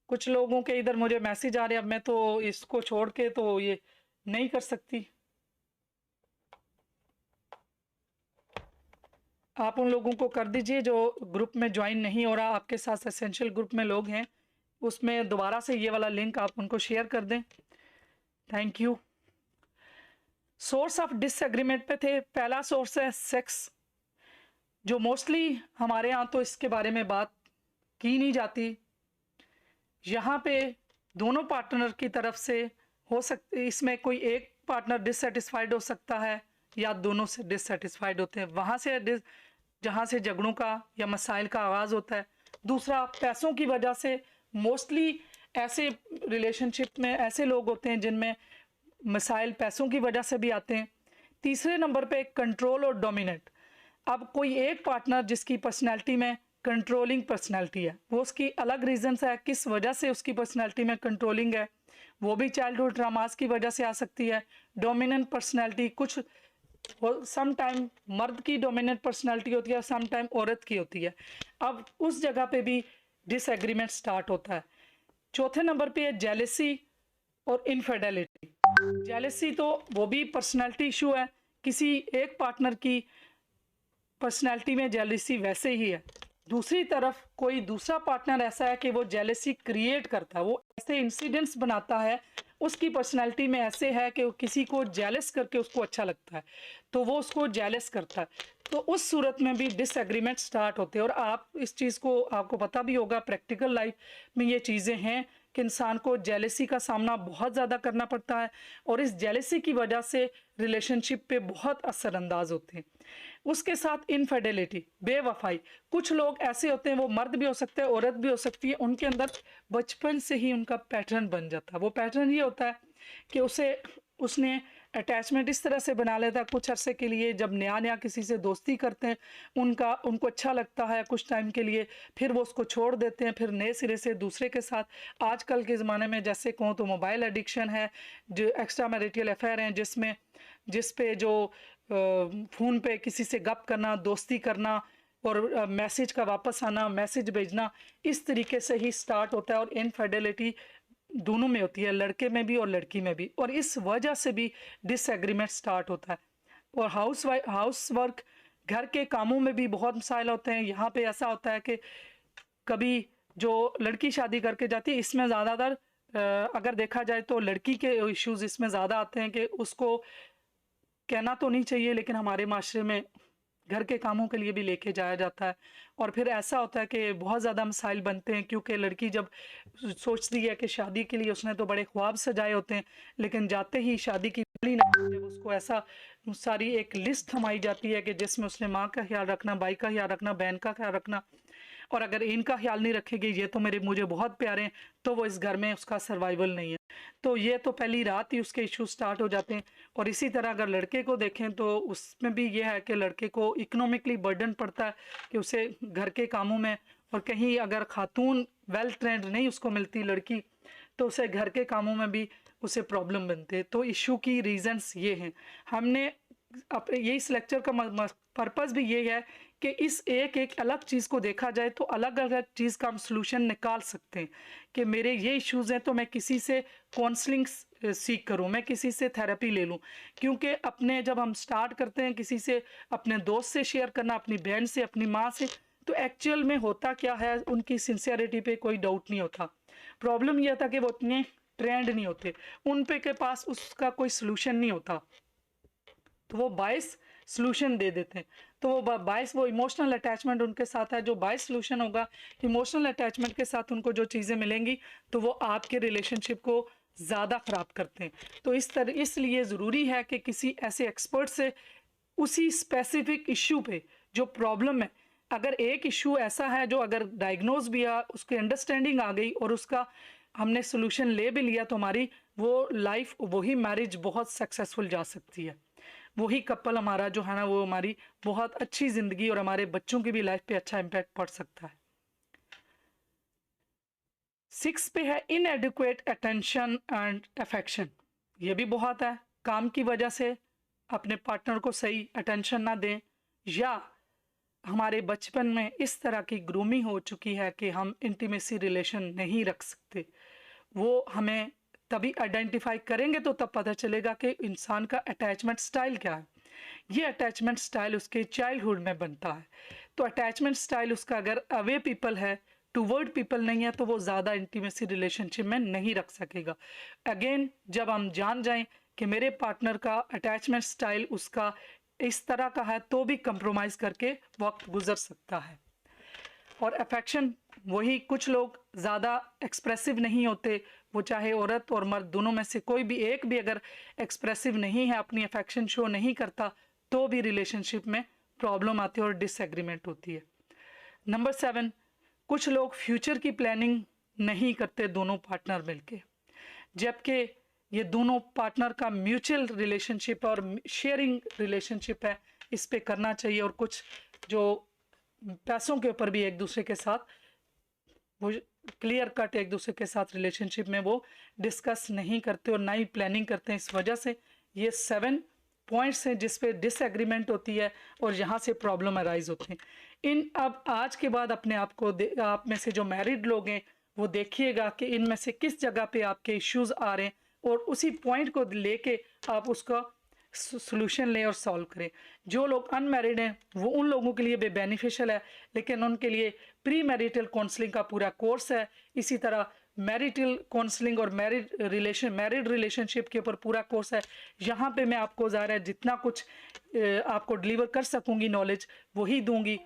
[SPEAKER 1] कुछ लोगों के इधर मुझे मैसेज आ रहे हैं, अब मैं तो इसको छोड़ के तो ये नहीं कर सकती। आप उन लोगों को कर दीजिए जो ग्रुप में ज्वाइन नहीं हो रहा, आपके साथ एसेंशियल ग्रुप में लोग हैं, उसमें दोबारा से ये वाला लिंक आप उनको शेयर कर दें। Thank you. Source of disagreement पे थे। पहला सोर्स है सेक्स, जो मोस्टली हमारे यहाँ तो इसके बारे में बात की नहीं जाती। यहाँ पे दोनों पार्टनर की तरफ से हो सकती, इसमें कोई एक पार्टनर डिससेटिस्फाइड हो सकता है या दोनों से डिससेटिस्फाइड होते हैं, वहाँ से जहाँ से झगड़ों का या मसाइल का आगाज़ होता है। दूसरा, पैसों की वजह से मोस्टली ऐसे रिलेशनशिप में ऐसे लोग होते हैं जिनमें मसाइल पैसों की वजह से भी आते हैं। तीसरे नंबर पे कंट्रोल और डोमिनेट। अब कोई एक पार्टनर जिसकी पर्सनैलिटी में कंट्रोलिंग पर्सनैलिटी है, वो उसकी अलग रीजंस है किस वजह से उसकी पर्सनैलिटी में कंट्रोलिंग है, वो भी चाइल्डहुड ट्रामास की वजह से आ सकती है। डोमिनेंट पर्सनैलिटी, कुछ सम टाइम मर्द की डोमिनेंट पर्सनैलिटी होती है, सम टाइम औरत की होती है। अब उस जगह पे भी डिसएग्रीमेंट स्टार्ट होता है। चौथे नंबर पे है जेलेसी और इनफिडेलिटी। जेलेसी तो वो भी पर्सनैलिटी इशू है, किसी एक पार्टनर की पर्सनैलिटी में जेलेसी वैसे ही है। दूसरी तरफ कोई दूसरा पार्टनर ऐसा है कि वो जेलेसी क्रिएट करता है, वो ऐसे इंसिडेंट्स बनाता है, उसकी पर्सनैलिटी में ऐसे है कि वो किसी को जेलस करके उसको अच्छा लगता है, तो वो उसको जेलस करता है। तो उस सूरत में भी डिसएग्रीमेंट स्टार्ट होते हैं। और आप इस चीज़ को, आपको पता भी होगा, प्रैक्टिकल लाइफ में ये चीज़ें हैं कि इंसान को जेलसी का सामना बहुत ज़्यादा करना पड़ता है और इस जेलसी की वजह से रिलेशनशिप पे बहुत असरअंदाज होते हैं। उसके साथ इनफिडेलिटी, बेवफाई। कुछ लोग ऐसे होते हैं, वो मर्द भी हो सकते हैं, औरत भी हो सकती है, उनके अंदर बचपन से ही उनका पैटर्न बन जाता है। वो पैटर्न ये होता है कि उसने अटैचमेंट इस तरह से बना लेता है कुछ अरसे के लिए, जब नया नया किसी से दोस्ती करते हैं उनको अच्छा लगता है कुछ टाइम के लिए, फिर वो उसको छोड़ देते हैं, फिर नए सिरे से दूसरे के साथ। आजकल के ज़माने में जैसे कहूँ तो मोबाइल एडिक्शन है, जो एक्स्ट्रा मैरिटल अफेयर हैं, जिस पे जो फ़ोन पे किसी से गप करना, दोस्ती करना और मैसेज का वापस आना, मैसेज भेजना, इस तरीके से ही स्टार्ट होता है। और इनफिडेलिटी दोनों में होती है, लड़के में भी और लड़की में भी, और इस वजह से भी डिसएग्रीमेंट स्टार्ट होता है। और हाउस वर्क, घर के कामों में भी बहुत मसाइल होते हैं। यहाँ पे ऐसा होता है कि कभी जो लड़की शादी करके जाती है, इसमें ज़्यादातर अगर देखा जाए तो लड़की के इश्यूज इसमें ज़्यादा आते हैं कि उसको कहना तो नहीं चाहिए, लेकिन हमारे माशरे में घर के कामों के लिए भी लेके जाया जाता है। और फिर ऐसा होता है कि बहुत ज़्यादा मसाइल बनते हैं, क्योंकि लड़की जब सोचती है कि शादी के लिए उसने तो बड़े ख्वाब सजाए होते हैं, लेकिन जाते ही शादी की पहली नाइट जब उसको ऐसा सारी एक लिस्ट थमाई जाती है कि जिसमें उसने माँ का ख्याल रखना, भाई का ख्याल रखना, बहन का ख्याल रखना, और अगर इनका ख्याल नहीं रखेगी, ये तो मुझे बहुत प्यारे हैं, तो वो इस घर में उसका सर्वाइवल नहीं है। तो ये तो पहली रात ही उसके इशू स्टार्ट हो जाते हैं। और इसी तरह अगर लड़के को देखें तो उसमें भी ये है कि लड़के को इकोनॉमिकली बर्डन पड़ता है कि उसे घर के कामों में, और कहीं अगर खातून वेल ट्रेंड नहीं उसको मिलती लड़की, तो उसे घर के कामों में भी उसे प्रॉब्लम बनते हैं। तो इशू की रीजंस ये हैं। हमने ये इस लेक्चर का पर्पस भी ये है कि इस एक अलग चीज़ को देखा जाए तो अलग अलग चीज़ का हम सोल्यूशन निकाल सकते हैं कि मेरे ये इश्यूज़ हैं तो मैं किसी से काउंसलिंग सीख करूं, मैं किसी से थेरेपी ले लूं। क्योंकि अपने जब हम स्टार्ट करते हैं किसी से, अपने दोस्त से शेयर करना, अपनी बहन से, अपनी माँ से, तो एक्चुअल में होता क्या है, उनकी सिंसियरिटी पे कोई डाउट नहीं होता। प्रॉब्लम यह था कि वो उतने ट्रेंड नहीं होते, उन पे के पास उसका कोई सोल्यूशन नहीं होता, तो वो बाइस सोल्यूशन दे देते हैं। तो वो बाइस, वो इमोशनल अटैचमेंट उनके साथ है, जो बाइस सोल्यूशन होगा इमोशनल अटैचमेंट के साथ उनको जो चीज़ें मिलेंगी तो वो आपके रिलेशनशिप को ज़्यादा ख़राब करते हैं। तो इसलिए ज़रूरी है कि किसी ऐसे एक्सपर्ट से उसी स्पेसिफिक इशू पे जो प्रॉब्लम है, अगर एक इशू ऐसा है जो अगर डायग्नोज भी है, उसकी अंडरस्टैंडिंग आ गई और उसका हमने सोल्यूशन ले भी लिया, तो हमारी वो लाइफ, वही मैरिज बहुत सक्सेसफुल जा सकती है। वही कपल हमारा जो है ना, वो हमारी बहुत अच्छी ज़िंदगी और हमारे बच्चों की भी लाइफ पे अच्छा इम्पैक्ट पड़ सकता है। 6 पे है इनएडिक्वेट अटेंशन एंड अफेक्शन। ये भी बहुत है, काम की वजह से अपने पार्टनर को सही अटेंशन ना दें, या हमारे बचपन में इस तरह की ग्रूमिंग हो चुकी है कि हम इंटीमेसी रिलेशन नहीं रख सकते। वो हमें तभी आइडेंटिफाई करेंगे तो तब पता चलेगा कि इंसान का अटैचमेंट स्टाइल क्या है। ये अटैचमेंट स्टाइल उसके चाइल्डहुड में बनता है। तो अटैचमेंट स्टाइल उसका अगर अवे पीपल है, टूवर्ड पीपल नहीं है, तो वो ज़्यादा इंटीमेसी रिलेशनशिप में नहीं रख सकेगा। अगेन, जब हम जान जाएं कि मेरे पार्टनर का अटैचमेंट स्टाइल उसका इस तरह का है, तो भी कंप्रोमाइज़ करके वक्त गुजर सकता है। और अफेक्शन, वही कुछ लोग ज़्यादा एक्सप्रेसिव नहीं होते, वो चाहे औरत और मर्द दोनों में से कोई भी एक भी अगर एक्सप्रेसिव नहीं है, अपनी अफेक्शन शो नहीं करता, तो भी रिलेशनशिप में प्रॉब्लम आती है और डिसएग्रीमेंट होती है। नंबर 7, कुछ लोग फ्यूचर की प्लानिंग नहीं करते दोनों पार्टनर मिलके, जबकि ये दोनों पार्टनर का म्यूचुअल रिलेशनशिप और शेयरिंग रिलेशनशिप है, इस पे करना चाहिए। और कुछ जो पैसों के ऊपर भी एक दूसरे के साथ वो क्लियर कट एक दूसरे के साथ रिलेशनशिप में वो डिस्कस नहीं करते और ना ही प्लानिंग करते हैं। इस वजह से ये 7 पॉइंट्स हैं जिस पे डिसएग्रीमेंट होती है और यहाँ से प्रॉब्लम अराइज होते हैं। अब आज के बाद अपने आप को आप में से जो मैरिड लोग हैं वो देखिएगा कि इनमें से किस जगह पे आपके इश्यूज आ रहे हैं और उसी पॉइंट को लेके आप उसका सोल्यूशन लें और सॉल्व करें। जो लोग अनमैरिड हैं वो उन लोगों के लिए भी बेनिफिशियल है, लेकिन उनके लिए प्री मैरिटल काउंसलिंग का पूरा कोर्स है। इसी तरह मैरिटल काउंसलिंग और मैरिड रिलेशनशिप के ऊपर पूरा कोर्स है। यहाँ पे मैं आपको ज़ाहिर है जितना कुछ आपको डिलीवर कर सकूँगी नॉलेज वही दूंगी।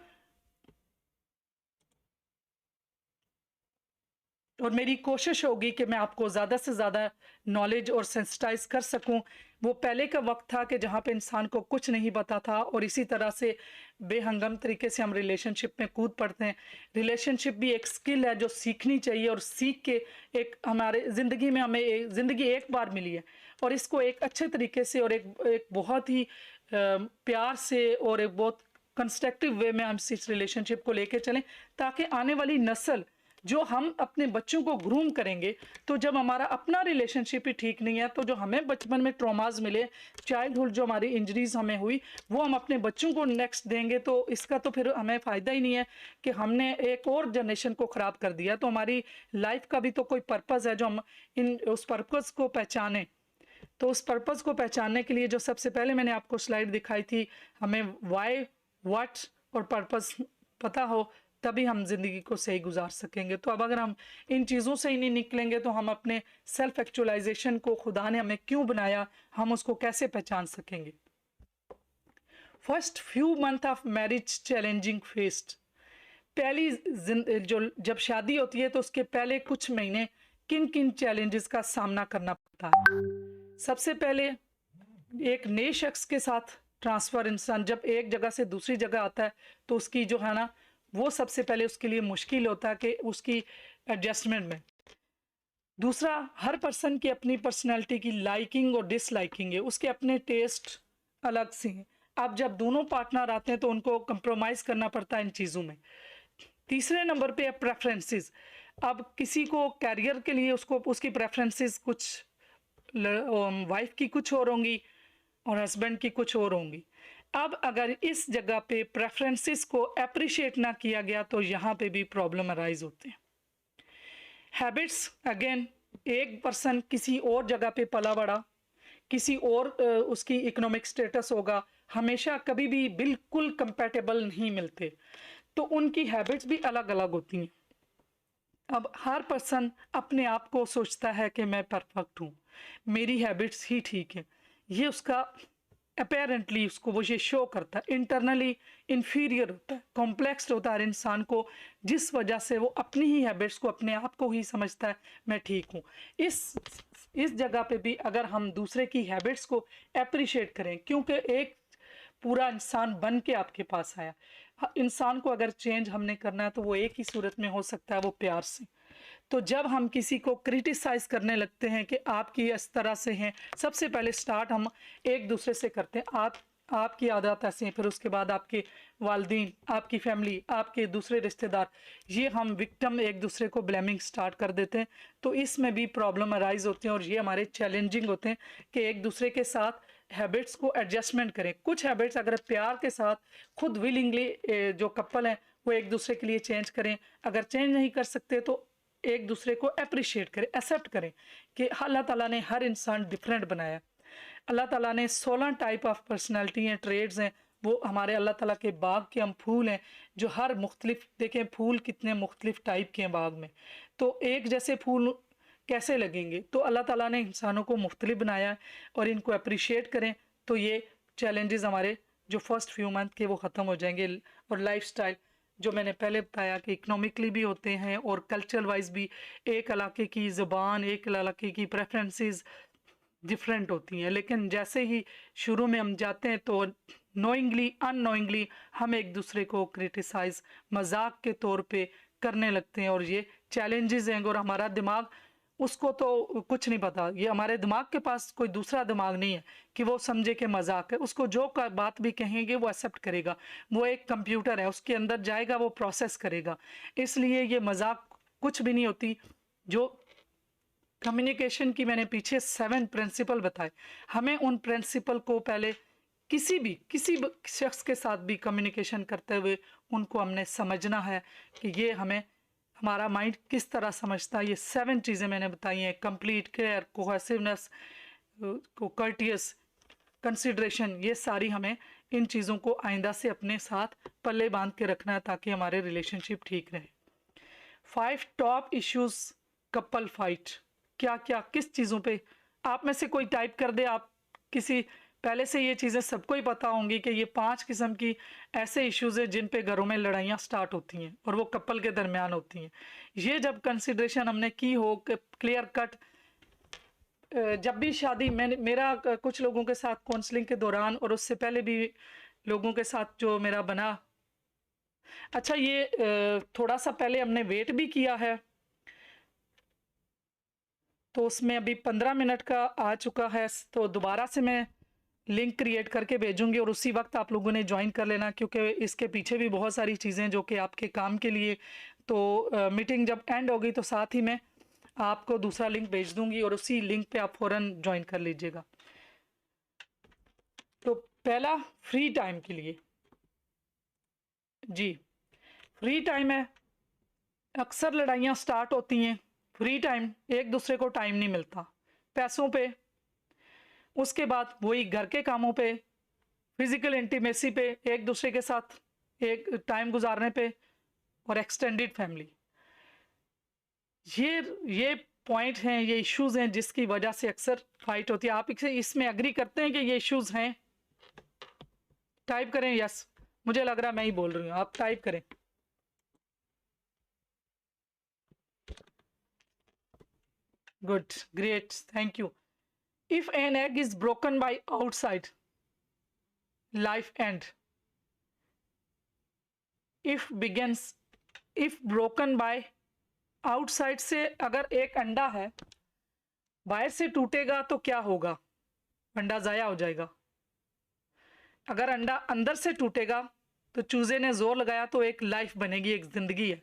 [SPEAKER 1] और मेरी कोशिश होगी कि मैं आपको ज़्यादा से ज़्यादा नॉलेज और सेंसिटाइज कर सकूं। वो पहले का वक्त था कि जहाँ पे इंसान को कुछ नहीं पता था, और इसी तरह से बेहंगम तरीके से हम रिलेशनशिप में कूद पड़ते हैं। रिलेशनशिप भी एक स्किल है जो सीखनी चाहिए, और सीख के एक हमारे ज़िंदगी में हमें ज़िंदगी एक बार मिली है, और इसको एक अच्छे तरीके से और एक बहुत ही प्यार से और एक बहुत कंस्ट्रक्टिव वे में हम इस रिलेशनशिप को लेके चलें, ताकि आने वाली नस्ल जो हम अपने बच्चों को ग्रूम करेंगे, तो जब हमारा अपना रिलेशनशिप ही ठीक नहीं है, तो जो हमें बचपन में ट्रॉमाज मिले, चाइल्डहुड जो हमारी इंजरीज हमें हुई, वो हम अपने बच्चों को नेक्स्ट देंगे, तो इसका तो फिर हमें फ़ायदा ही नहीं है कि हमने एक और जनरेशन को ख़राब कर दिया। तो हमारी लाइफ का भी तो कोई पर्पज़ है, जो हम उस पर्पज़ को पहचानें। तो उस पर्पज़ को पहचानने के लिए जो सबसे पहले मैंने आपको स्लाइड दिखाई थी, हमें वाई, व्हाट और पर्पज़ पता हो, तभी हम ज़िंदगी को सही गुजार सकेंगे। तो अब अगर हम इन चीज़ों से ही नहीं निकलेंगे, तो हम अपने सेल्फ एक्चुअलाइजेशन को, खुदा ने हमें क्यों बनाया, हम उसको कैसे पहचान सकेंगे। First few month of marriage challenging faced. पहली जो जब शादी होती है, तो उसके पहले कुछ महीने किन किन चैलेंजेस का सामना करना पड़ता है। सबसे पहले एक नए शख्स के साथ ट्रांसफ़र, इंसान जब एक जगह से दूसरी जगह आता है, तो उसकी जो है ना, वो सबसे पहले उसके लिए मुश्किल होता है कि उसकी एडजस्टमेंट में। दूसरा, हर पर्सन की अपनी पर्सनैलिटी की लाइकिंग और डिसलाइकिंग है, उसके अपने टेस्ट अलग से हैं। अब जब दोनों पार्टनर आते हैं, तो उनको कंप्रोमाइज़ करना पड़ता है इन चीज़ों में। तीसरे नंबर पे है प्रेफरेंसेस। अब किसी को कैरियर के लिए उसको उसकी प्रेफरेंसेस कुछ, वाइफ की कुछ और होंगी और हस्बैंड की कुछ और होंगी। अब अगर इस जगह पे प्रेफरेंसेस को अप्रिशिएट ना किया गया, तो यहाँ पे भी प्रॉब्लम अराइज होते हैं। हैबिट्स, अगेन एक पर्सन किसी और जगह पे पला बड़ा, किसी और उसकी इकोनॉमिक स्टेटस होगा, हमेशा कभी भी बिल्कुल कंपैटिबल नहीं मिलते, तो उनकी हैबिट्स भी अलग अलग होती हैं। अब हर पर्सन अपने आप को सोचता है कि मैं परफेक्ट हूँ, मेरी हैबिट्स ही ठीक है, ये उसका अपेरेंटली उसको वो ये शो करता है। इंटरनली इन्फीरियर होता है, कॉम्प्लेक्स होता है हर इंसान को, जिस वजह से वो अपनी ही हैबिट्स को, अपने आप को ही समझता है मैं ठीक हूँ। इस जगह पे भी अगर हम दूसरे की हैबिट्स को अप्रिशिएट करें, क्योंकि एक पूरा इंसान बन के आपके पास आया, इंसान को अगर चेंज हमने करना है, तो वो एक ही सूरत में हो सकता है, वो प्यार से। तो जब हम किसी को क्रिटिसाइज करने लगते हैं कि आपकी इस तरह से हैं, सबसे पहले स्टार्ट हम एक दूसरे से करते हैं, आपकी आदत ऐसी है, फिर उसके बाद आपके वालदीन, आपकी फैमिली, आपके दूसरे रिश्तेदार, ये हम विक्टिम एक दूसरे को ब्लेमिंग स्टार्ट कर देते हैं। तो इसमें भी प्रॉब्लम अराइज होती हैं, और ये हमारे चैलेंजिंग होते हैं कि एक दूसरे के साथ हैबिट्स को एडजस्टमेंट करें। कुछ हैबिट्स अगर प्यार के साथ खुद विलिंगली जो कपल हैं वो एक दूसरे के लिए चेंज करें, अगर चेंज नहीं कर सकते तो एक दूसरे को अप्रिशिएट करें, एक्सेप्ट करें कि अल्लाह ताला ने हर इंसान डिफरेंट बनाया। अल्लाह ताला ने 16 टाइप ऑफ पर्सनैलिटी हैं, ट्रेड्स हैं, वो हमारे अल्लाह ताला के बाग के हम फूल हैं, जो हर मुख्तलिफ, देखें फूल कितने मुख्तलिफ टाइप के हैं बाग में, तो एक जैसे फूल कैसे लगेंगे। तो अल्लाह ताला ने इंसानों को मुख्तलिफ बनाया है, और इनको अप्रिशिएट करें, तो ये चैलेंजेस हमारे जो फर्स्ट फ्यू मंथ के वो ख़त्म हो जाएंगे। और लाइफस्टाइल जो मैंने पहले बताया कि इकोनॉमिकली भी होते हैं और कल्चर वाइज भी, एक इलाके की ज़ुबान, एक इलाके की प्रेफरेंसेस डिफरेंट होती हैं, लेकिन जैसे ही शुरू में हम जाते हैं, तो नोइंगली अननोइंगली हम एक दूसरे को क्रिटिसाइज मजाक के तौर पे करने लगते हैं, और ये चैलेंजेस हैं। और हमारा दिमाग, उसको तो कुछ नहीं पता, ये हमारे दिमाग के पास कोई दूसरा दिमाग नहीं है कि वो समझे कि मजाक है, उसको जो बात भी कहेंगे वो एक्सेप्ट करेगा। वो एक कंप्यूटर है, उसके अंदर जाएगा, वो प्रोसेस करेगा। इसलिए ये मजाक कुछ भी नहीं होती। जो कम्युनिकेशन की मैंने पीछे 7 प्रिंसिपल बताए, हमें उन प्रिंसिपल को पहले किसी शख्स के साथ भी कम्युनिकेशन करते हुए उनको हमने समझना है कि ये हमें, हमारा माइंड किस तरह समझता है। ये 7 चीज़ें मैंने बताई हैं, complete, care, cohesiveness, courteous, consideration, ये सारी हमें इन चीज़ों को आइंदा से अपने साथ पल्ले बांध के रखना है, ताकि हमारे रिलेशनशिप ठीक रहे। 5 टॉप इश्यूज कपल फाइट, क्या क्या किस चीज़ों पे, आप में से कोई टाइप कर दे, आप किसी पहले से ये चीज़ें सबको ही पता होंगी कि ये 5 किस्म की ऐसे इश्यूज हैं जिन पे घरों में लड़ाइयाँ स्टार्ट होती हैं और वो कपल के दरमियान होती हैं। ये जब कंसिडरेशन हमने की हो कि क्लियर कट, जब भी शादी मेरा कुछ लोगों के साथ काउंसलिंग के दौरान और उससे पहले भी लोगों के साथ जो मेरा बना, अच्छा ये थोड़ा सा पहले हमने वेट भी किया है, तो उसमें अभी 15 मिनट का आ चुका है, तो दोबारा से मैं लिंक क्रिएट करके भेजूंगी और उसी वक्त आप लोगों ने ज्वाइन कर लेना, क्योंकि इसके पीछे भी बहुत सारी चीज़ें जो कि आपके काम के लिए। तो मीटिंग जब एंड होगी तो साथ ही मैं आपको दूसरा लिंक भेज दूंगी और उसी लिंक पे आप फ़ौरन ज्वाइन कर लीजिएगा। तो पहला फ्री टाइम के लिए, जी फ्री टाइम है। अक्सर लड़ाइयाँ स्टार्ट होती हैं फ्री टाइम, एक दूसरे को टाइम नहीं मिलता, पैसों पे, उसके बाद वही घर के कामों पे, फिजिकल इंटीमेसी पे, एक दूसरे के साथ एक टाइम गुजारने पे, और एक्सटेंडेड फैमिली। ये पॉइंट हैं, ये इश्यूज हैं जिसकी वजह से अक्सर फाइट होती है। आप इसमें एग्री करते हैं कि ये इश्यूज हैं? टाइप करें यस। मुझे लग रहा है मैं ही बोल रही हूँ, आप टाइप करें। Good, great, thank you. If an egg is broken by outside, life and. If begins, if broken by outside से अगर एक अंडा है बाहर से टूटेगा तो क्या होगा? अंडा जाया हो जाएगा। अगर अंडा अंदर से टूटेगा तो चूजे ने जोर लगाया तो एक लाइफ बनेगी, एक जिंदगी है।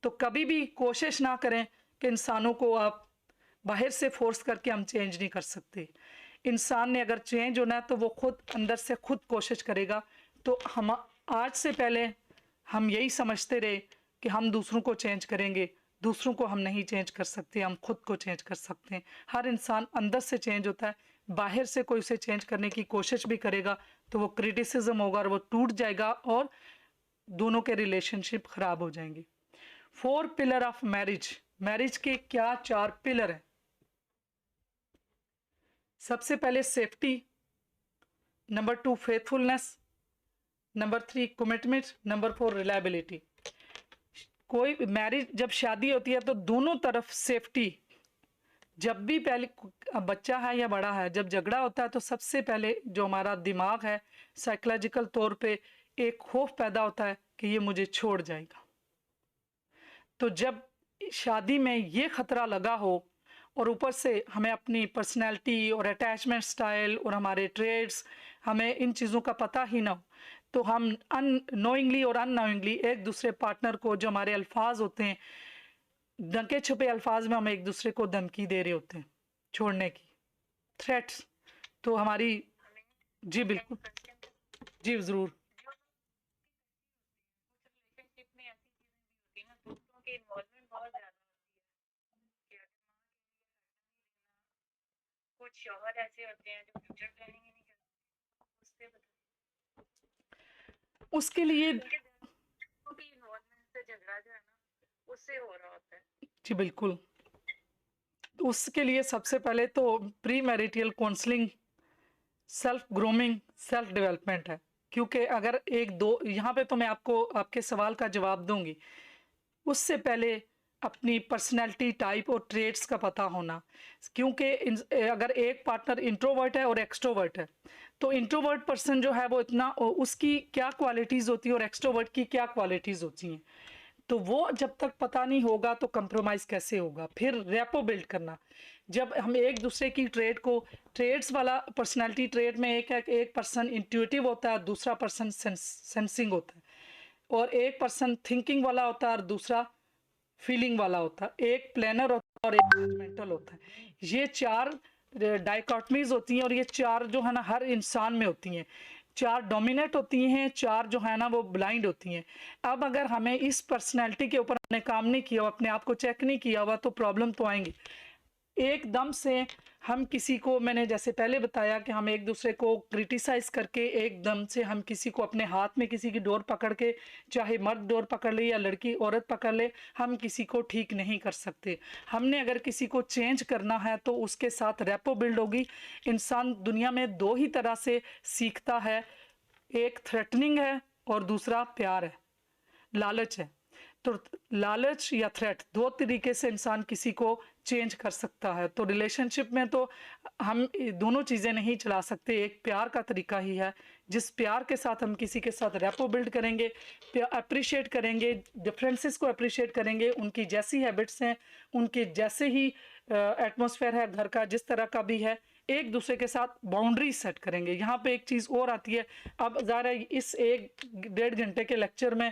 [SPEAKER 1] तो कभी भी कोशिश ना करें कि इंसानों को आप बाहर से फोर्स करके हम चेंज नहीं कर सकते। इंसान ने अगर चेंज होना है तो वो खुद अंदर से खुद कोशिश करेगा। तो हम आज से पहले हम यही समझते रहे कि हम दूसरों को चेंज करेंगे, दूसरों को हम नहीं चेंज कर सकते, हम खुद को चेंज कर सकते हैं। हर इंसान अंदर से चेंज होता है, बाहर से कोई उसे चेंज करने की कोशिश भी करेगा तो वो क्रिटिसिज्म होगा और वो टूट जाएगा और दोनों के रिलेशनशिप खराब हो जाएंगे। 4 पिलर ऑफ मैरिज, मैरिज के क्या 4 पिलर हैं? सबसे पहले safety, number 2 faithfulness, number 3 commitment, number 4 reliability. कोई मैरिज जब शादी होती है तो दोनों तरफ सेफ्टी। जब भी पहले बच्चा है या बड़ा है, जब झगड़ा होता है तो सबसे पहले जो हमारा दिमाग है साइकोलॉजिकल तौर पे एक खौफ पैदा होता है कि ये मुझे छोड़ जाएगा। तो जब शादी में ये खतरा लगा हो और ऊपर से हमें अपनी पर्सनैलिटी और अटैचमेंट स्टाइल और हमारे ट्रेड्स, हमें इन चीज़ों का पता ही ना हो, तो हम अननोइंगली और अननोइंगली एक दूसरे पार्टनर को, जो हमारे अल्फाज होते हैं, ढके छुपे अल्फाज में हम एक दूसरे को धमकी दे रहे होते हैं छोड़ने की, थ्रेट्स। तो हमारी, जी बिल्कुल, जी ज़रूर।
[SPEAKER 2] कुछ शौहर ऐसे होते हैं जो फ्यूचर प्लानिंग ही नहीं करते, उससे
[SPEAKER 1] उसके लिए
[SPEAKER 2] इन्वॉल्वमेंट से झगड़ा जो है ना उससे हो रहा होता है।
[SPEAKER 1] जी बिल्कुल, उसके लिए सबसे पहले तो pre marital counselling, self grooming, self development है। क्योंकि अगर एक दो, यहाँ पे तो मैं आपको आपके सवाल का जवाब दूंगी, उससे पहले अपनी पर्सनैलिटी टाइप और ट्रेड्स का पता होना। क्योंकि अगर एक पार्टनर इंट्रोवर्ट है और एक्सट्रोवर्ट है तो इंट्रोवर्ट पर्सन जो है वो इतना, उसकी क्या क्वालिटीज़ होती है और एक्सट्रोवर्ट की क्या क्वालिटीज़ होती हैं, तो वो जब तक पता नहीं होगा तो कंप्रोमाइज़ कैसे होगा। फिर रेपो बिल्ड करना, जब हम एक दूसरे की ट्रेड को, ट्रेड्स वाला पर्सनालिटी ट्रेड में एक है कि एक पर्सन इंट्यूटिव होता है, दूसरा पर्सन सेंसिंग होता है, और एक पर्सन थिंकिंग वाला होता है और दूसरा फीलिंग वाला होता है, एक प्लानर होता है और एक जजमेंटल होता है। ये 4 डाइकॉटमीज होती हैं और ये 4 जो है ना हर इंसान में होती हैं। 4 डोमिनेट होती हैं, 4 जो है ना वो ब्लाइंड होती हैं। अब अगर हमें इस पर्सनैलिटी के ऊपर हमने काम नहीं किया, अपने आप को चेक नहीं किया हुआ, तो प्रॉब्लम तो आएंगी। एकदम से हम किसी को, मैंने जैसे पहले बताया कि हम एक दूसरे को क्रिटिसाइज करके एकदम से हम किसी को अपने हाथ में किसी की डोर पकड़ के, चाहे मर्द डोर पकड़ ले या लड़की औरत पकड़ ले, हम किसी को ठीक नहीं कर सकते। हमने अगर किसी को चेंज करना है तो उसके साथ रेपो बिल्ड होगी। इंसान दुनिया में दो ही तरह से सीखता है, एक थ्रेटनिंग है और दूसरा प्यार है, लालच है। तो लालच या थ्रेट, दो तरीके से इंसान किसी को चेंज कर सकता है। तो रिलेशनशिप में तो हम दोनों चीज़ें नहीं चला सकते, एक प्यार का तरीका ही है, जिस प्यार के साथ हम किसी के साथ रेपो बिल्ड करेंगे, अप्रिशिएट करेंगे, डिफरेंसेस को अप्रिशिएट करेंगे, उनकी जैसी हैबिट्स हैं, उनके जैसे ही एटमॉस्फेयर है घर का, जिस तरह का भी है, एक दूसरे के साथ बाउंड्री सेट करेंगे। यहाँ पे एक चीज़ और आती है, अब ज़रा इस 1-1.5 घंटे के लेक्चर में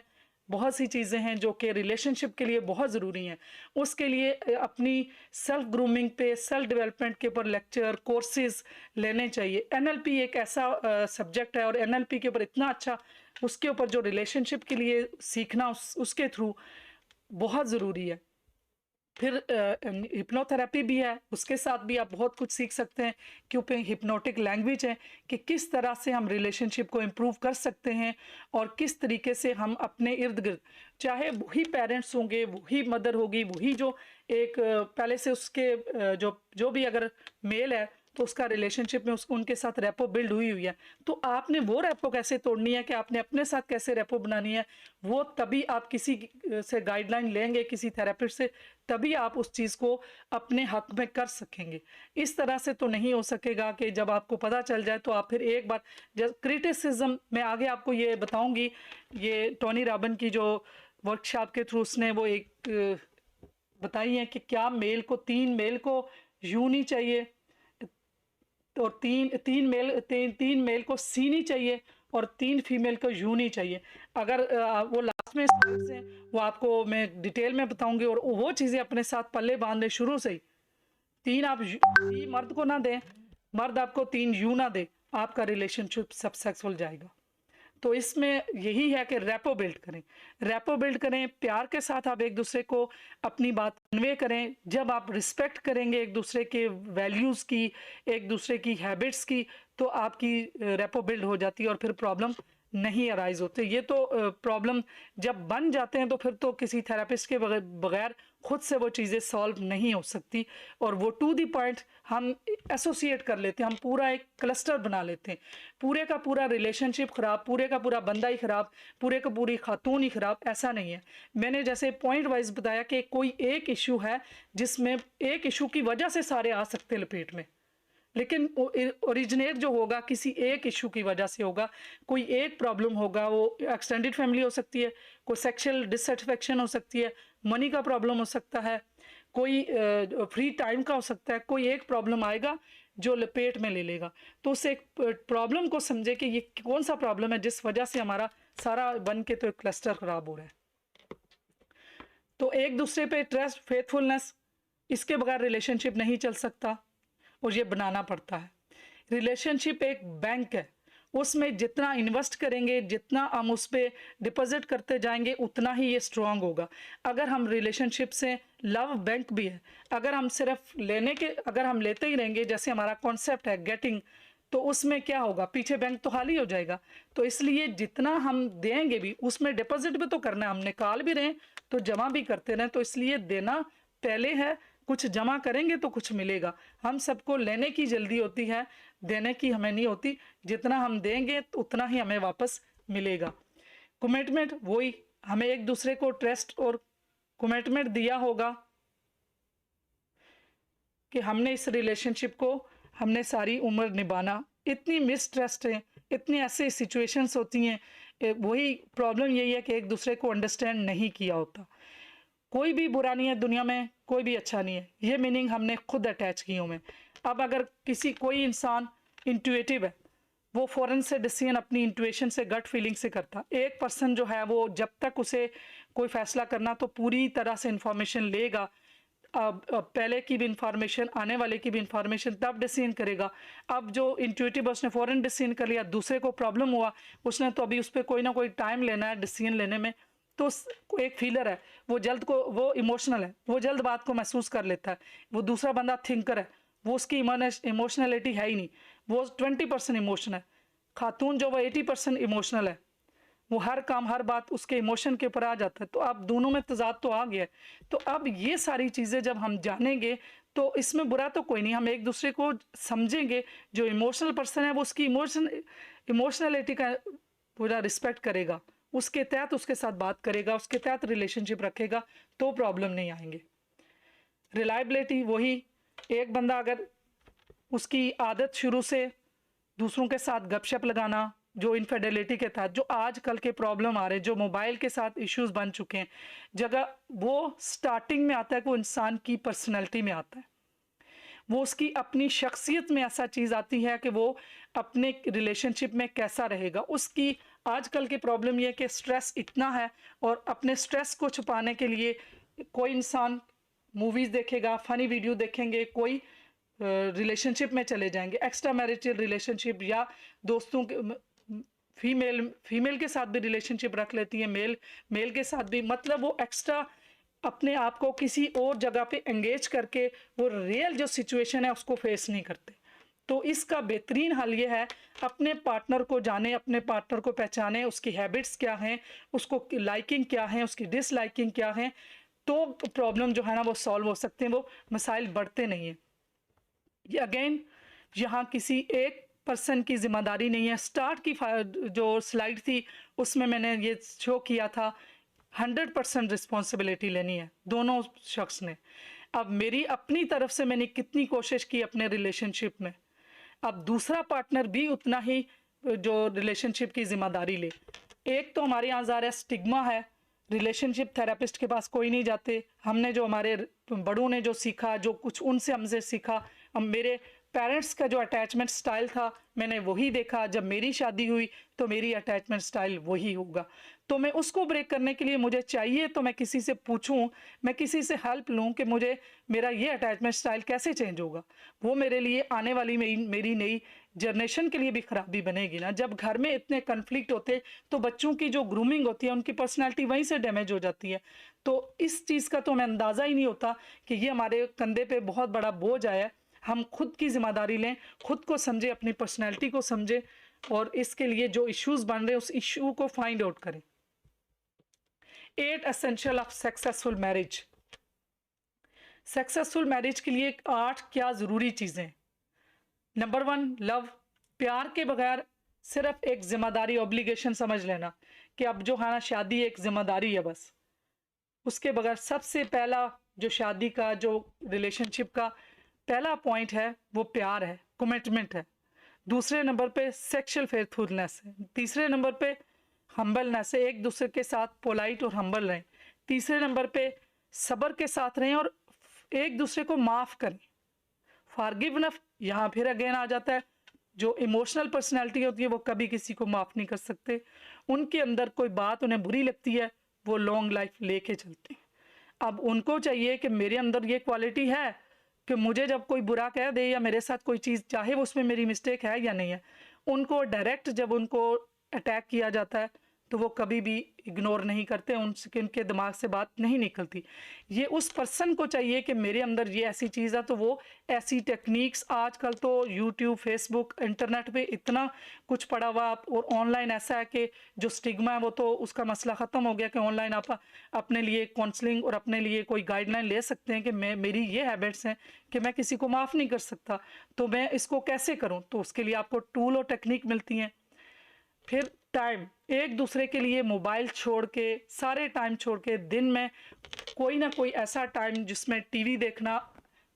[SPEAKER 1] बहुत सी चीज़ें हैं जो कि रिलेशनशिप के लिए बहुत ज़रूरी हैं। उसके लिए अपनी सेल्फ ग्रूमिंग पे, सेल्फ डेवलपमेंट के ऊपर लेक्चर, कोर्सेज लेने चाहिए। एनएलपी एक ऐसा सब्जेक्ट है और एनएलपी के ऊपर इतना अच्छा, उसके ऊपर जो रिलेशनशिप के लिए सीखना उसके थ्रू बहुत ज़रूरी है। फिर हिप्नोथेरेपी भी है, उसके साथ भी आप बहुत कुछ सीख सकते हैं, क्योंकि हिप्नोटिक लैंग्वेज है कि किस तरह से हम रिलेशनशिप को इम्प्रूव कर सकते हैं और किस तरीके से हम अपने इर्द गिर्द, चाहे वही पेरेंट्स होंगे, वही मदर होगी, वही जो एक पहले से उसके जो भी अगर मेल है तो उसका रिलेशनशिप में उसको उनके साथ रेपो बिल्ड हुई है, तो आपने वो रेपो कैसे तोड़नी है, कि आपने अपने साथ कैसे रेपो बनानी है, वो तभी आप किसी से गाइडलाइन लेंगे, किसी थेरेपिस्ट से, तभी आप उस चीज़ को अपने हक में कर सकेंगे। इस तरह से तो नहीं हो सकेगा कि जब आपको पता चल जाए तो आप फिर एक बार, जब क्रिटिसिज्म मैं आगे आपको ये बताऊंगी, ये टोनी रॉबिन की जो वर्कशॉप के थ्रू उसने वो एक बताई है कि क्या मेल को, 3 मेल को यूं नहीं चाहिए, तो तीन मेल को सी नहीं चाहिए और 3 फीमेल को यू नहीं चाहिए। अगर वो लास्ट में स्टेप्स हैं वो आपको मैं डिटेल में बताऊंगी, और वो चीज़ें अपने साथ पल्ले बांध लें शुरू से ही। 3 आप सी मर्द को ना दें, मर्द आपको 3 यू ना दे, आपका रिलेशनशिप सक्सेसफुल जाएगा। तो इसमें यही है कि रेपो बिल्ड करें, रेपो बिल्ड करें, प्यार के साथ आप एक दूसरे को अपनी बात कन्वे करें। जब आप रिस्पेक्ट करेंगे एक दूसरे के वैल्यूज़ की, एक दूसरे की हैबिट्स की, तो आपकी रेपो बिल्ड हो जाती है और फिर प्रॉब्लम नहीं अराइज होते। ये तो प्रॉब्लम जब बन जाते हैं तो फिर तो किसी थेरेपिस्ट के बगैर खुद से वो चीज़ें सॉल्व नहीं हो सकती, और वो टू द पॉइंट हम एसोसिएट कर लेते हैं, हम पूरा एक क्लस्टर बना लेते हैं, पूरे का पूरा रिलेशनशिप ख़राब, पूरे का पूरा बंदा ही ख़राब, पूरे का पूरी खातून ही ख़राब, ऐसा नहीं है। मैंने जैसे पॉइंट वाइज बताया कि कोई एक इशू है जिसमें एक इशू की वजह से सारे आ सकते हैं लपेट में, लेकिन ओरिजिनेट जो होगा किसी एक इशू की वजह से होगा, कोई एक प्रॉब्लम होगा, वो एक्सटेंडेड फैमिली हो सकती है, कोई सेक्सुअल डिससेटिस्फेक्शन हो सकती है, मनी का प्रॉब्लम हो सकता है, कोई फ्री टाइम का हो सकता है, कोई एक प्रॉब्लम आएगा जो लपेट में ले लेगा। तो उस एक प्रॉब्लम को समझे कि ये कौन सा प्रॉब्लम है जिस वजह से हमारा सारा बन के तो एक क्लस्टर खराब हो रहा है। तो एक दूसरे पे ट्रस्ट, फेथफुलनेस, इसके बगैर रिलेशनशिप नहीं चल सकता और ये बनाना पड़ता है। रिलेशनशिप एक बैंक है, उसमें जितना इन्वेस्ट करेंगे, जितना हम उस पर डिपॉजिट करते जाएंगे, उतना ही ये स्ट्रांग होगा। अगर हम रिलेशनशिप से, लव बैंक भी है, अगर हम सिर्फ लेने के, अगर हम लेते ही रहेंगे, जैसे हमारा कॉन्सेप्ट है गेटिंग, तो उसमें क्या होगा, पीछे बैंक तो खाली हो जाएगा। तो इसलिए जितना हम देंगे भी, उसमें डिपॉजिट भी तो करना है, हम निकाल भी रहे तो जमा भी करते रहें, तो इसलिए देना पहले है, कुछ जमा करेंगे तो कुछ मिलेगा। हम सबको लेने की जल्दी होती है, देने की हमें नहीं होती। जितना हम देंगे तो उतना ही हमें वापस मिलेगा। कमिटमेंट, वही हमें एक दूसरे को ट्रस्ट और कमिटमेंट दिया होगा कि हमने इस रिलेशनशिप को, हमने सारी उम्र निभाना। इतनी मिसट्रस्ट है, इतनी ऐसे सिचुएशंस होती हैं, वही प्रॉब्लम यही है कि एक दूसरे को अंडरस्टैंड नहीं किया होता। कोई भी बुरा नहीं है दुनिया में, कोई भी अच्छा नहीं है, ये मीनिंग हमने खुद अटैच की हूँ मैं। अब अगर कोई इंसान इंट्यूटिव है, वो फ़ौरन से डिसीजन अपनी इंट्यूशन से, गट फीलिंग से करता। एक पर्सन जो है वो जब तक उसे कोई फैसला करना तो पूरी तरह से इंफॉर्मेशन लेगा, अब पहले की भी इंफॉर्मेशन, आने वाले की भी इंफॉर्मेशन, तब डिसीजन करेगा। अब जो इंट्यूटिव उसने फ़ौरन डिसीजन कर लिया, दूसरे को प्रॉब्लम हुआ, उसने तो अभी उस पर कोई ना कोई टाइम लेना है डिसीजन लेने में। तो एक फीलर है, वो इमोशनल है, वो जल्द बात को महसूस कर लेता है। वो दूसरा बंदा थिंकर है, वो उसकी इमोशनलिटी है ही नहीं, वो 20% इमोशन है। खातून जो वो 80% इमोशनल है, वो हर काम हर बात उसके इमोशन के ऊपर आ जाता है। तो अब दोनों में तजाद तो आ गया है। तो अब ये सारी चीज़ें जब हम जानेंगे तो इसमें बुरा तो कोई नहीं, हम एक दूसरे को समझेंगे। जो इमोशनल पर्सन है वो उसकी इमोशनलिटी का पूरा रिस्पेक्ट करेगा, उसके तहत उसके साथ बात करेगा, उसके तहत रिलेशनशिप रखेगा, तो प्रॉब्लम नहीं आएंगे। रिलायबिलिटी वही, एक बंदा अगर उसकी आदत शुरू से दूसरों के साथ गपशप लगाना, जो इनफिडेलिटी के तहत जो आजकल के प्रॉब्लम आ रहे हैं, जो मोबाइल के साथ इश्यूज बन चुके हैं, जगह वो स्टार्टिंग में आता है कि वो इंसान की पर्सनैलिटी में आता है, वो उसकी अपनी शख्सियत में ऐसा चीज़ आती है कि वो अपने रिलेशनशिप में कैसा रहेगा। उसकी आजकल की प्रॉब्लम ये है कि स्ट्रेस इतना है, और अपने स्ट्रेस को छुपाने के लिए कोई इंसान मूवीज़ देखेगा, फ़नी वीडियो देखेंगे, कोई रिलेशनशिप में चले जाएंगे, एक्स्ट्रा मैरिटल रिलेशनशिप, या दोस्तों के फीमेल के साथ भी रिलेशनशिप रख लेती है, मेल के साथ भी, मतलब वो एक्स्ट्रा अपने आप को किसी और जगह पे एंगेज करके वो रियल जो सिचुएशन है उसको फेस नहीं करते। तो इसका बेहतरीन हल ये है, अपने पार्टनर को जाने, अपने पार्टनर को पहचाने, उसकी हैबिट्स क्या हैं, उसको लाइकिंग क्या है, उसकी डिसलाइकिंग क्या है, तो प्रॉब्लम जो है ना वो सॉल्व हो सकते हैं, वो मसाइल बढ़ते नहीं हैं। ये अगेन यहाँ किसी एक पर्सन की जिम्मेदारी नहीं है। स्टार्ट की जो स्लाइड थी उसमें मैंने ये शो किया था, 100% रिस्पॉन्सिबिलिटी लेनी है दोनों शख्स ने। अब मेरी अपनी तरफ से मैंने कितनी कोशिश की अपने रिलेशनशिप में, अब दूसरा पार्टनर भी उतना ही जो रिलेशनशिप की जिम्मेदारी ले। एक तो हमारे यहाँ ज़्यादा स्टिग्मा है, रिलेशनशिप थेरेपिस्ट के पास कोई नहीं जाते। हमने जो हमारे बड़ों ने जो सीखा, जो कुछ उनसे हमसे सीखा, अब मेरे पेरेंट्स का जो अटैचमेंट स्टाइल था मैंने वही देखा, जब मेरी शादी हुई तो मेरी अटैचमेंट स्टाइल वही होगा। तो मैं उसको ब्रेक करने के लिए मुझे चाहिए तो मैं किसी से पूछूं, मैं किसी से हेल्प लूं कि मुझे मेरा ये अटैचमेंट स्टाइल कैसे चेंज होगा। वो मेरे लिए आने वाली मेरी नई जनरेशन के लिए भी खराबी बनेगी ना। जब घर में इतने कन्फ्लिक्ट होते तो बच्चों की जो ग्रूमिंग होती है उनकी पर्सनैलिटी वहीं से डैमेज हो जाती है। तो इस चीज़ का तो हमें अंदाज़ा ही नहीं होता कि ये हमारे कंधे पे बहुत बड़ा बोझ आया। हम खुद की जिम्मेदारी लें, खुद को समझें, अपनी पर्सनैलिटी को समझें, और इसके लिए जो इश्यूज बन रहे हैं उस इश्यू को फाइंड आउट करें। 8 essential of successful marriage. Successful marriage के लिए 8 क्या ज़रूरी चीज़ें। Number 1, love. प्यार के बगैर सिर्फ एक जिम्मेदारी, ऑब्लिगेशन समझ लेना कि अब जो है ना शादी एक जिम्मेदारी है बस। उसके बगैर सबसे पहला जो शादी का, जो रिलेशनशिप का पहला पॉइंट है वो प्यार है, कमिटमेंट है। दूसरे नंबर पे सेक्सुअल फेथफुलनेस है। तीसरे नंबर पे हम्बलनेस है, एक दूसरे के साथ पोलाइट और हम्बल रहें। तीसरे नंबर पे सब्र के साथ रहें और एक दूसरे को माफ़ करें, फॉरगिवनेस। यहाँ फिर अगेन आ जाता है, जो इमोशनल पर्सनैलिटी होती है वो कभी किसी को माफ़ नहीं कर सकते। उनके अंदर कोई बात उन्हें बुरी लगती है, वो लॉन्ग लाइफ लेके चलते हैं। अब उनको चाहिए कि मेरे अंदर ये क्वालिटी है कि मुझे जब कोई बुरा कह दे या मेरे साथ कोई चीज़, चाहे वो उसमें मेरी मिस्टेक है या नहीं है, उनको डायरेक्ट जब उनको अटैक किया जाता है तो वो कभी भी इग्नोर नहीं करते, उनके दिमाग से बात नहीं निकलती। ये उस पर्सन को चाहिए कि मेरे अंदर ये ऐसी चीज़ है, तो वो ऐसी टेक्निक्स आजकल तो यूट्यूब, फेसबुक, इंटरनेट पे इतना कुछ पड़ा हुआ। और ऑनलाइन ऐसा है कि जो स्टिग्मा है वो तो उसका मसला ख़त्म हो गया कि ऑनलाइन आप अपने लिए काउंसलिंग और अपने लिए कोई गाइडलाइन ले सकते हैं कि मेरी ये हैबिट्स हैं कि मैं किसी को माफ़ नहीं कर सकता, तो मैं इसको कैसे करूँ। तो उसके लिए आपको टूल और टेक्निक मिलती हैं। फिर टाइम, एक दूसरे के लिए मोबाइल छोड़ के, सारे टाइम छोड़ के, दिन में कोई ना कोई ऐसा टाइम जिसमें टीवी देखना,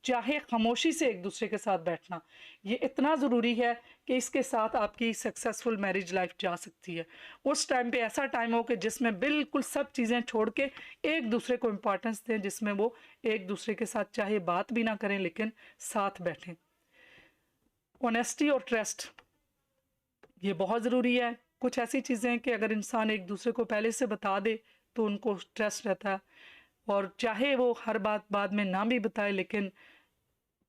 [SPEAKER 1] चाहे खामोशी से एक दूसरे के साथ बैठना, ये इतना ज़रूरी है कि इसके साथ आपकी सक्सेसफुल मैरिज लाइफ जा सकती है। उस टाइम पे ऐसा टाइम हो कि जिसमें बिल्कुल सब चीज़ें छोड़ के एक दूसरे को इम्पोर्टेंस दें, जिसमें वो एक दूसरे के साथ चाहे बात भी ना करें लेकिन साथ बैठें। ऑनेस्टी और ट्रस्ट, ये बहुत ज़रूरी है। कुछ ऐसी चीज़ें कि अगर इंसान एक दूसरे को पहले से बता दे तो उनको ट्रस्ट रहता है, और चाहे वो हर बात बाद में ना भी बताए लेकिन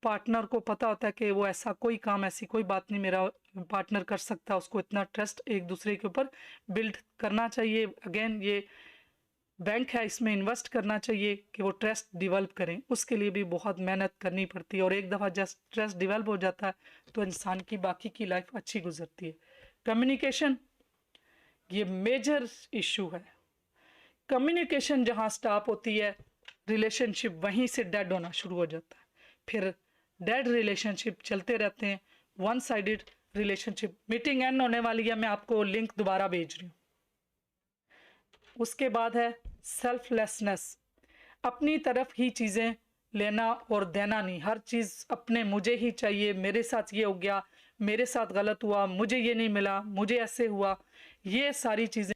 [SPEAKER 1] पार्टनर को पता होता है कि वो ऐसा कोई काम, ऐसी कोई बात नहीं मेरा पार्टनर कर सकता। उसको इतना ट्रस्ट एक दूसरे के ऊपर बिल्ड करना चाहिए। अगेन ये बैंक है इसमें इन्वेस्ट करना चाहिए कि वो ट्रस्ट डेवलप करें, उसके लिए भी बहुत मेहनत करनी पड़ती है, और एक दफ़ा जस्ट ट्रस्ट डेवलप हो जाता है तो इंसान की बाकी की लाइफ अच्छी गुजरती है। कम्युनिकेशन ये मेजर इशू है। कम्युनिकेशन जहाँ स्टॉप होती है, रिलेशनशिप वहीं से डेड होना शुरू हो जाता है। फिर डेड रिलेशनशिप चलते रहते हैं, one sided relationship. Meeting and होने वाली है, मैं आपको लिंक दोबारा भेज रही हूँ। उसके बाद है सेल्फलेसनेस, अपनी तरफ ही चीज़ें लेना और देना नहीं, हर चीज़ अपने मुझे ही चाहिए, मेरे साथ ये हो गया, मेरे साथ गलत हुआ, मुझे ये नहीं मिला, मुझे ऐसे हुआ, ये सारी चीज़ें